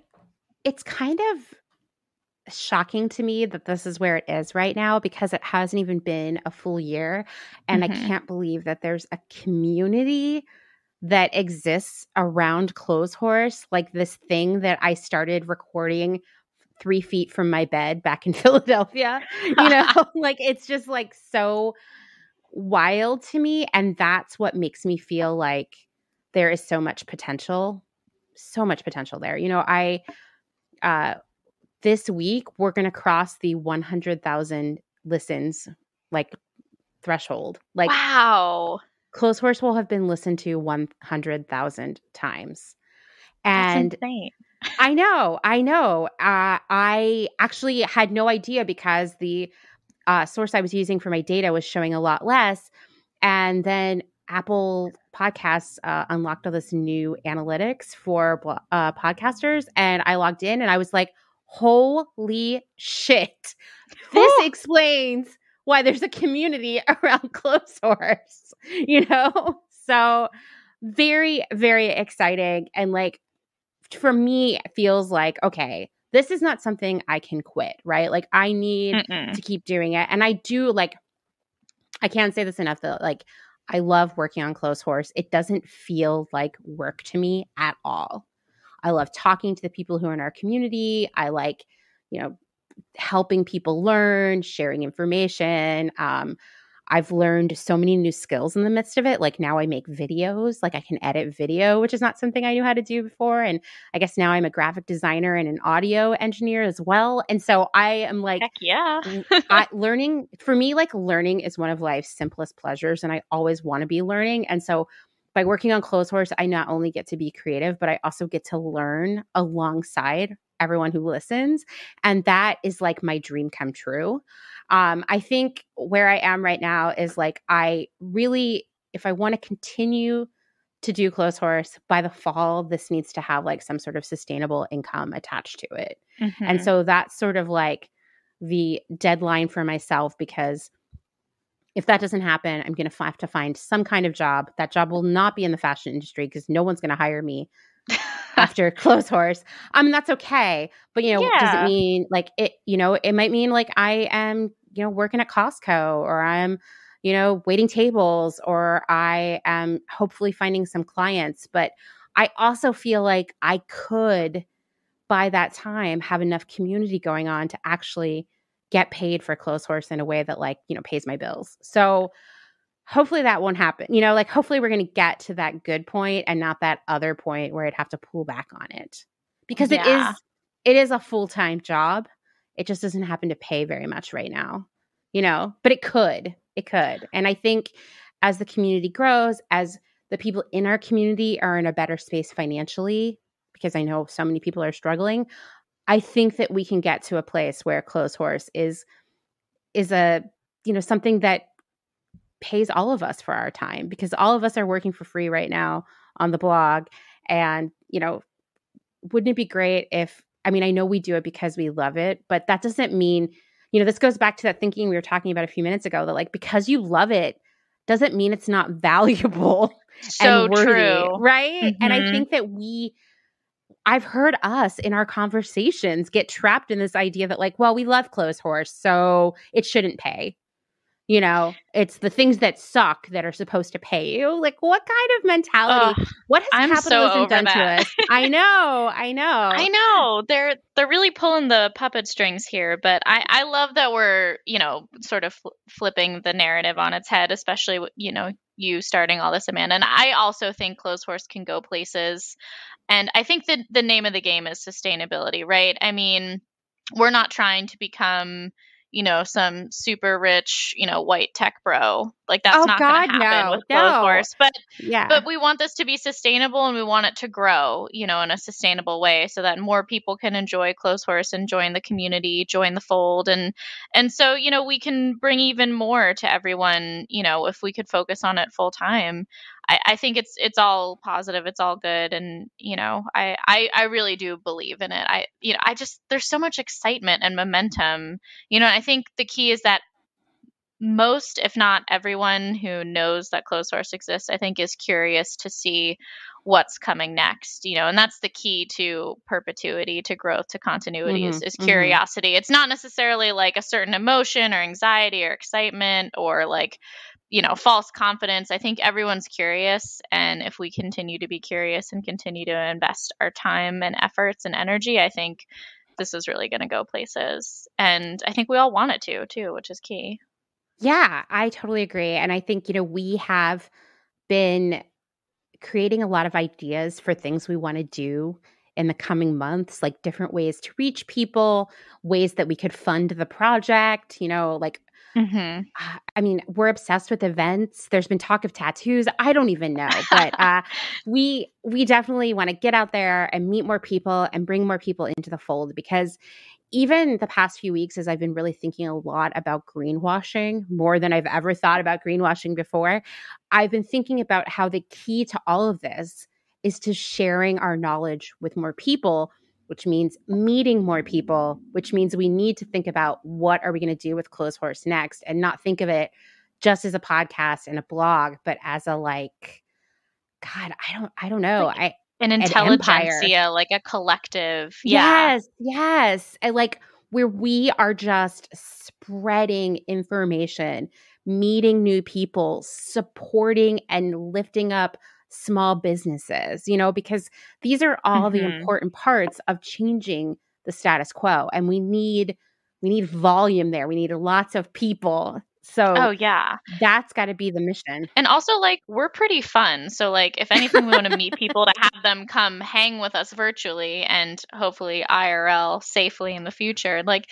[SPEAKER 1] it's kind of shocking to me that this is where it is right now, because it hasn't even been a full year. And I can't believe that there's a community that exists around Clotheshorse, like this thing that I started recording 3 feet from my bed back in Philadelphia. Like it's just like so wild to me. And that's what makes me feel like there is so much potential there. This week we're going to cross the 100,000 listens like threshold. Like,
[SPEAKER 4] wow.
[SPEAKER 1] Clotheshorse will have been listened to 100,000 times. And
[SPEAKER 4] that's insane.
[SPEAKER 1] I know. I actually had no idea, because the source I was using for my data was showing a lot less. And then Apple Podcasts unlocked all this new analytics for podcasters. And I logged in and I was like, holy shit. This explains why there's a community around Clotheshorse, So very, very exciting. And like, for me, it feels like, okay, this is not something I can quit, right? Like I need to keep doing it. And I do, like, I can't say this enough though. Like, I love working on Clotheshorse. It doesn't feel like work to me at all. I love talking to the people who are in our community. I like, helping people learn, sharing information. I've learned so many new skills in the midst of it. Like now I make videos, like I can edit video, which is not something I knew how to do before. And I guess now I'm a graphic designer and an audio engineer as well. And so I am like,
[SPEAKER 4] heck yeah.
[SPEAKER 1] Learning, for me, like learning is one of life's simplest pleasures. And I always want to be learning. And so by working on Clotheshorse, I not only get to be creative, but I also get to learn alongside everyone who listens. And that is like my dream come true. I think where I am right now is like, I really, if I want to continue to do Clotheshorse by the fall, this needs to have like some sort of sustainable income attached to it. And so that's sort of like the deadline for myself, because if that doesn't happen, I'm going to have to find some kind of job. That job will not be in the fashion industry, because no one's going to hire me after Clotheshorse. I mean, that's okay. But, does it mean like it, it might mean like I am, working at Costco, or I'm, waiting tables, or I am hopefully finding some clients. But I also feel like I could, by that time, have enough community going on to actually get paid for Clotheshorse in a way that like, pays my bills. So hopefully that won't happen. Like hopefully we're going to get to that good point and not that other point where I'd have to pull back on it, because it is a full-time job. It just doesn't happen to pay very much right now, but it could. And I think as the community grows, as the people in our community are in a better space financially, because I know so many people are struggling, I think that we can get to a place where Clotheshorse is a, something that pays all of us for our time, because all of us are working for free right now on the blog. And, wouldn't it be great if, I know we do it because we love it, but that doesn't mean, this goes back to that thinking we were talking about a few minutes ago, that like, because you love it doesn't mean it's not valuable
[SPEAKER 4] So
[SPEAKER 1] and worthy,
[SPEAKER 4] true.
[SPEAKER 1] right? And I
[SPEAKER 4] Mhm.
[SPEAKER 1] think that I've heard us in our conversations get trapped in this idea that like, well, we love Clotheshorse, so it shouldn't pay. It's the things that suck that are supposed to pay you. Like, what kind of mentality?
[SPEAKER 4] Ugh,
[SPEAKER 1] What has
[SPEAKER 4] I'm so
[SPEAKER 1] capitalism
[SPEAKER 4] over
[SPEAKER 1] done to
[SPEAKER 4] that.
[SPEAKER 1] us? I know.
[SPEAKER 4] I know they're really pulling the puppet strings here, but I love that we're sort of flipping the narrative on its head, especially you starting all this, Amanda. And I also think Clotheshorse can go places, and I think that the name of the game is sustainability, right? I mean, we're not trying to become some super rich white tech bro. Like, that's
[SPEAKER 1] Oh
[SPEAKER 4] not going
[SPEAKER 1] God,
[SPEAKER 4] to happen with
[SPEAKER 1] no.
[SPEAKER 4] Clotheshorse. But
[SPEAKER 1] Yeah.
[SPEAKER 4] we want this to be sustainable, and we want it to grow, in a sustainable way, so that more people can enjoy Clotheshorse and join the community, join the fold. And so, we can bring even more to everyone, if we could focus on it full time. I think it's all positive. It's all good. And, I really do believe in it. I just, there's so much excitement and momentum, and I think the key is that most, if not everyone who knows that Clotheshorse exists, I think is curious to see what's coming next, and that's the key to perpetuity, to growth, to continuity, is curiosity. It's not necessarily like a certain emotion or anxiety or excitement or like, false confidence. I think everyone's curious. And if we continue to be curious and continue to invest our time and efforts and energy, I think this is really going to go places. And I think we all want it to, too, which is key.
[SPEAKER 1] Yeah, I totally agree. And I think, we have been creating a lot of ideas for things we want to do in the coming months, like different ways to reach people, ways that we could fund the project, like, we're obsessed with events. There's been talk of tattoos. I don't even know, but we definitely want to get out there and meet more people and bring more people into the fold, because even the past few weeks, as I've been really thinking a lot about greenwashing, more than I've ever thought about greenwashing before, I've been thinking about how the key to all of this is to sharing our knowledge with more people, which means meeting more people, which means we need to think about what are we going to do with Clotheshorse next, and not think of it just as a podcast and a blog, but as a like, God, I don't know.
[SPEAKER 4] Like an intelligentsia, like a collective. Yeah.
[SPEAKER 1] Yes. And like, where we are just spreading information, meeting new people, supporting and lifting up small businesses, because these are all the important parts of changing the status quo. And we need volume there. We need lots of people. So that's got to be the mission.
[SPEAKER 4] And also, like, we're pretty fun. So, like, if anything, we want to meet people, to have them come hang with us virtually and hopefully IRL safely in the future. Like,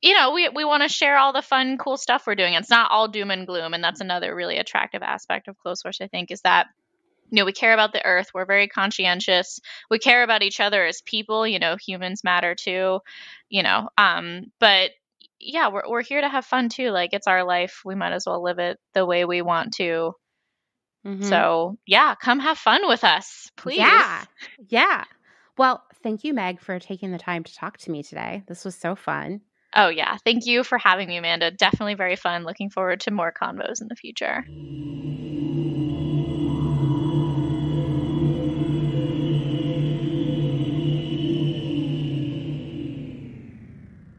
[SPEAKER 4] we want to share all the fun, cool stuff we're doing. It's not all doom and gloom. And that's another really attractive aspect of Clotheshorse, I think, is that, we care about the earth. We're very conscientious. We care about each other as people. Humans matter too. But yeah, we're here to have fun too. Like, it's our life. We might as well live it the way we want to. So yeah, come have fun with us, please.
[SPEAKER 1] Yeah. Well, thank you, Meg, for taking the time to talk to me today. This was so fun.
[SPEAKER 4] Oh yeah, thank you for having me, Amanda. Definitely very fun. Looking forward to more convos in the future.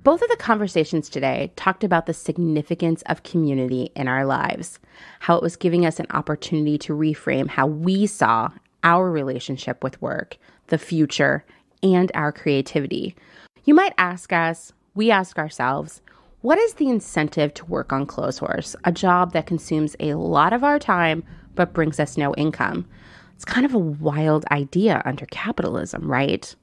[SPEAKER 1] Both of the conversations today talked about the significance of community in our lives, how it was giving us an opportunity to reframe how we saw our relationship with work, the future, and our creativity. You might ask us, we ask ourselves, what is the incentive to work on Clotheshorse, a job that consumes a lot of our time but brings us no income? It's kind of a wild idea under capitalism, right?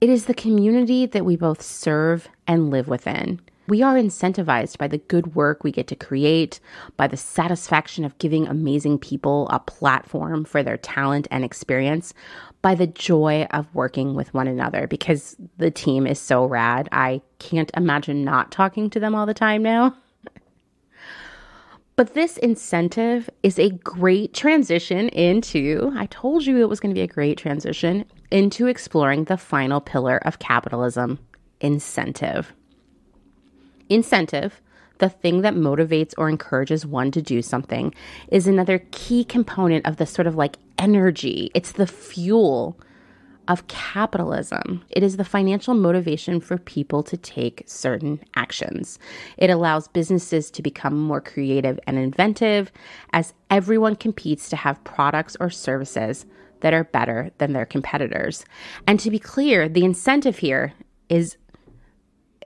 [SPEAKER 1] It is the community that we both serve and live within. We are incentivized by the good work we get to create, by the satisfaction of giving amazing people a platform for their talent and experience, by the joy of working with one another, because the team is so rad. I can't imagine not talking to them all the time now. But this incentive is a great transition into, I told you it was going to be a great transition, into exploring the final pillar of capitalism, incentive. Incentive, the thing that motivates or encourages one to do something, is another key component of the sort of like energy. It's the fuel of capitalism. It is the financial motivation for people to take certain actions. It allows businesses to become more creative and inventive as everyone competes to have products or services that are better than their competitors. And to be clear, the incentive here is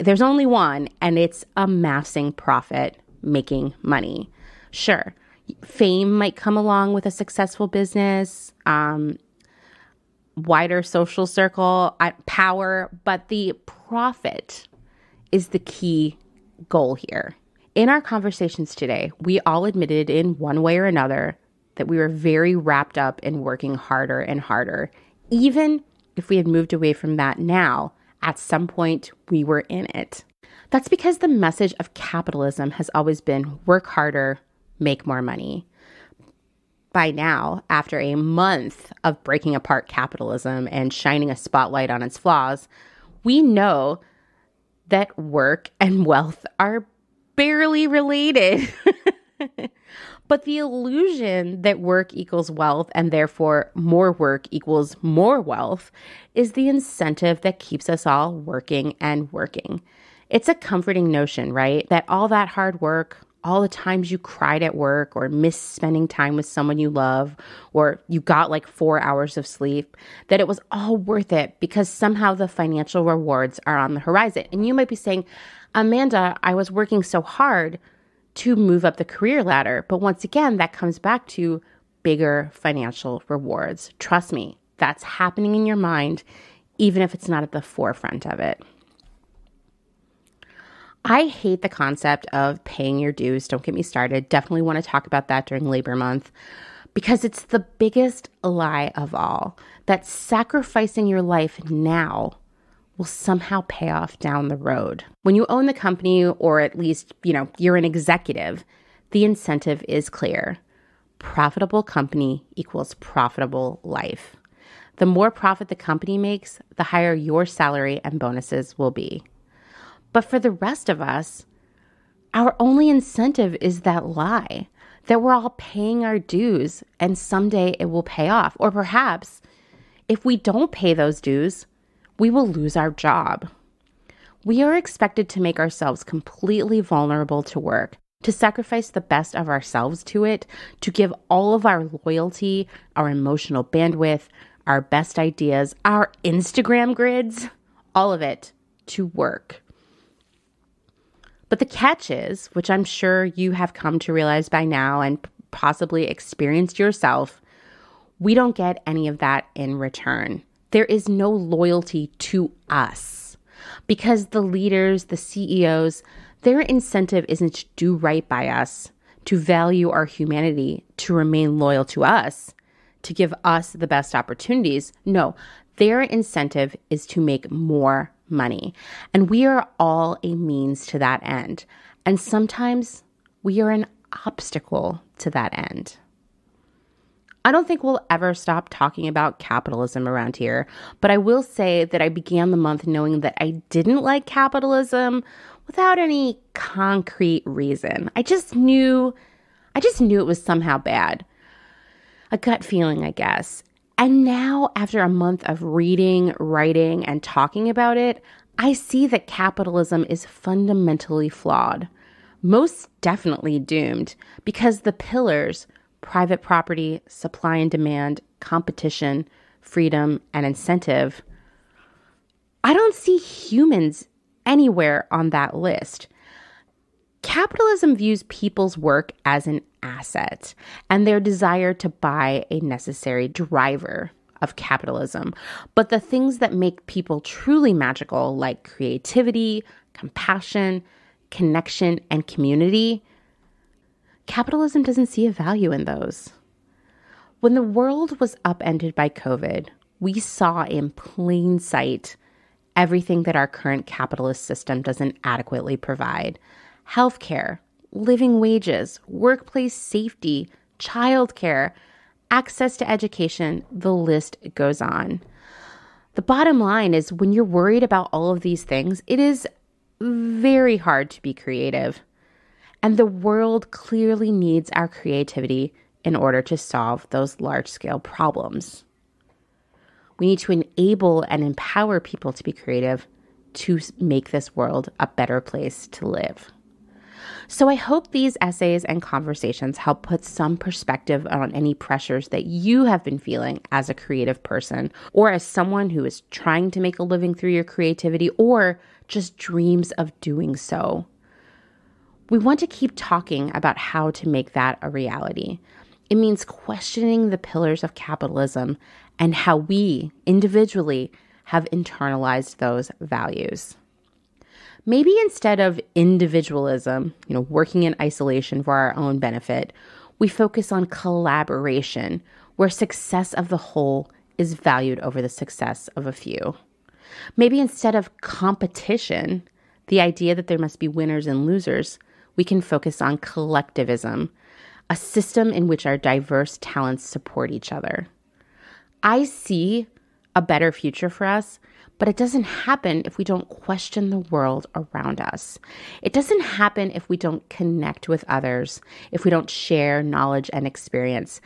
[SPEAKER 1] there's only one, and it's amassing profit, making money. Sure, fame might come along with a successful business, wider social circle, power, but the profit is the key goal here. In our conversations today, we all admitted in one way or another that we were very wrapped up in working harder and harder. Even if we had moved away from that now, at some point we were in it. That's because the message of capitalism has always been work harder, make more money. By now, after a month of breaking apart capitalism and shining a spotlight on its flaws, we know that work and wealth are barely related. But the illusion that work equals wealth and therefore more work equals more wealth is the incentive that keeps us all working and working. It's a comforting notion, right? That all that hard work, all the times you cried at work or missed spending time with someone you love, or you got like 4 hours of sleep, that it was all worth it because somehow the financial rewards are on the horizon. And you might be saying, Amanda, I was working so hard to move up the career ladder. But once again, that comes back to bigger financial rewards. Trust me, that's happening in your mind, even if it's not at the forefront of it. I hate the concept of paying your dues. Don't get me started. Definitely want to talk about that during Labor Month because it's the biggest lie of all, that sacrificing your life now will somehow pay off down the road. When you own the company, or at least, you're an executive, the incentive is clear. Profitable company equals profitable life. The more profit the company makes, the higher your salary and bonuses will be. But for the rest of us, our only incentive is that lie, that we're all paying our dues and someday it will pay off. Or perhaps if we don't pay those dues, we will lose our job. We are expected to make ourselves completely vulnerable to work, to sacrifice the best of ourselves to it, to give all of our loyalty, our emotional bandwidth, our best ideas, our Instagram grids, all of it to work. But the catch is, which I'm sure you have come to realize by now and possibly experienced yourself, we don't get any of that in return. There is no loyalty to us because the leaders, the CEOs, their incentive isn't to do right by us, to value our humanity, to remain loyal to us, to give us the best opportunities. No, their incentive is to make more money. And we are all a means to that end. And sometimes we are an obstacle to that end. I don't think we'll ever stop talking about capitalism around here, but I will say that I began the month knowing that I didn't like capitalism without any concrete reason. I just knew it was somehow bad. A gut feeling, I guess. And now, after a month of reading, writing, and talking about it, I see that capitalism is fundamentally flawed. Most definitely doomed, because the pillars, private property, supply and demand, competition, freedom, and incentive, I don't see humans anywhere on that list. Capitalism views people's work as an asset and their desire to buy a necessary driver of capitalism. But the things that make people truly magical, like creativity, compassion, connection, and community, capitalism doesn't see a value in those. When the world was upended by COVID, we saw in plain sight everything that our current capitalist system doesn't adequately provide. Healthcare, living wages, workplace safety, childcare, access to education, the list goes on. The bottom line is when you're worried about all of these things, it is very hard to be creative. And the world clearly needs our creativity in order to solve those large-scale problems. We need to enable and empower people to be creative to make this world a better place to live. So I hope these essays and conversations help put some perspective on any pressures that you have been feeling as a creative person or as someone who is trying to make a living through your creativity or just dreams of doing so. We want to keep talking about how to make that a reality. It means questioning the pillars of capitalism and how we individually have internalized those values. Maybe instead of individualism, working in isolation for our own benefit, we focus on collaboration, where success of the whole is valued over the success of a few. Maybe instead of competition, the idea that there must be winners and losers, we can focus on collectivism, a system in which our diverse talents support each other. I see a better future for us, but it doesn't happen if we don't question the world around us. It doesn't happen if we don't connect with others, if we don't share knowledge and experience.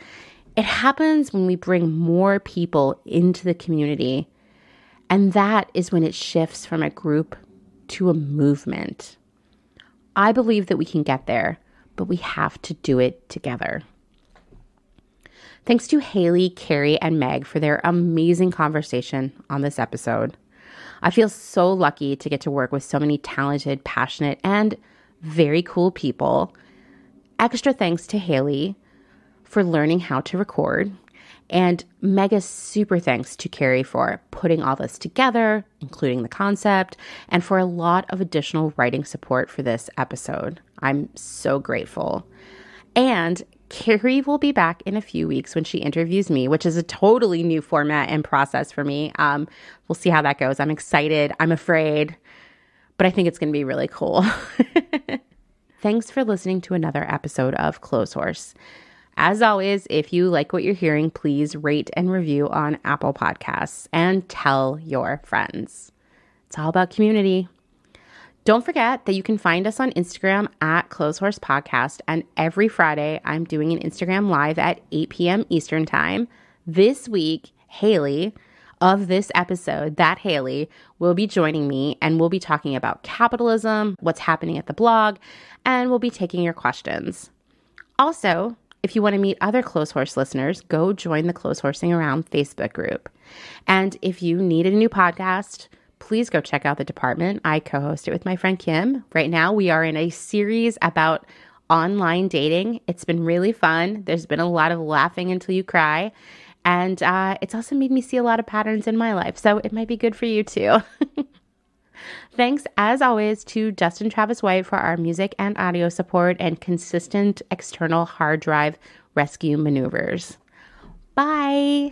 [SPEAKER 1] It happens when we bring more people into the community, and that is when it shifts from a group to a movement. I believe that we can get there, but we have to do it together. Thanks to Haley, Karrie, and Meg for their amazing conversation on this episode. I feel so lucky to get to work with so many talented, passionate, and very cool people. Extra thanks to Haley for learning how to record, and mega super thanks to Karrie for putting all this together, including the concept, and for a lot of additional writing support for this episode. I'm so grateful. And Karrie will be back in a few weeks when she interviews me, which is a totally new format and process for me. We'll see how that goes. I'm excited. I'm afraid, but I think it's going to be really cool. Thanks for listening to another episode of Clotheshorse. As always, if you like what you're hearing, please rate and review on Apple Podcasts and tell your friends. It's all about community. Don't forget that you can find us on Instagram at Clotheshorse Podcast, and every Friday I'm doing an Instagram Live at 8 p.m. Eastern Time. This week, Haley of this episode, that Haley, will be joining me, and we'll be talking about capitalism, what's happening at the blog, and we'll be taking your questions. Also, if you want to meet other Clotheshorse listeners, go join the Clothehorsing Around Facebook group. And if you need a new podcast, please go check out The Department. I co-host it with my friend Kim. Right now, we are in a series about online dating. It's been really fun. There's been a lot of laughing until you cry. And it's also made me see a lot of patterns in my life. So it might be good for you too. Thanks, as always, to Justin Travis White for our music and audio support and consistent external hard drive rescue maneuvers. Bye.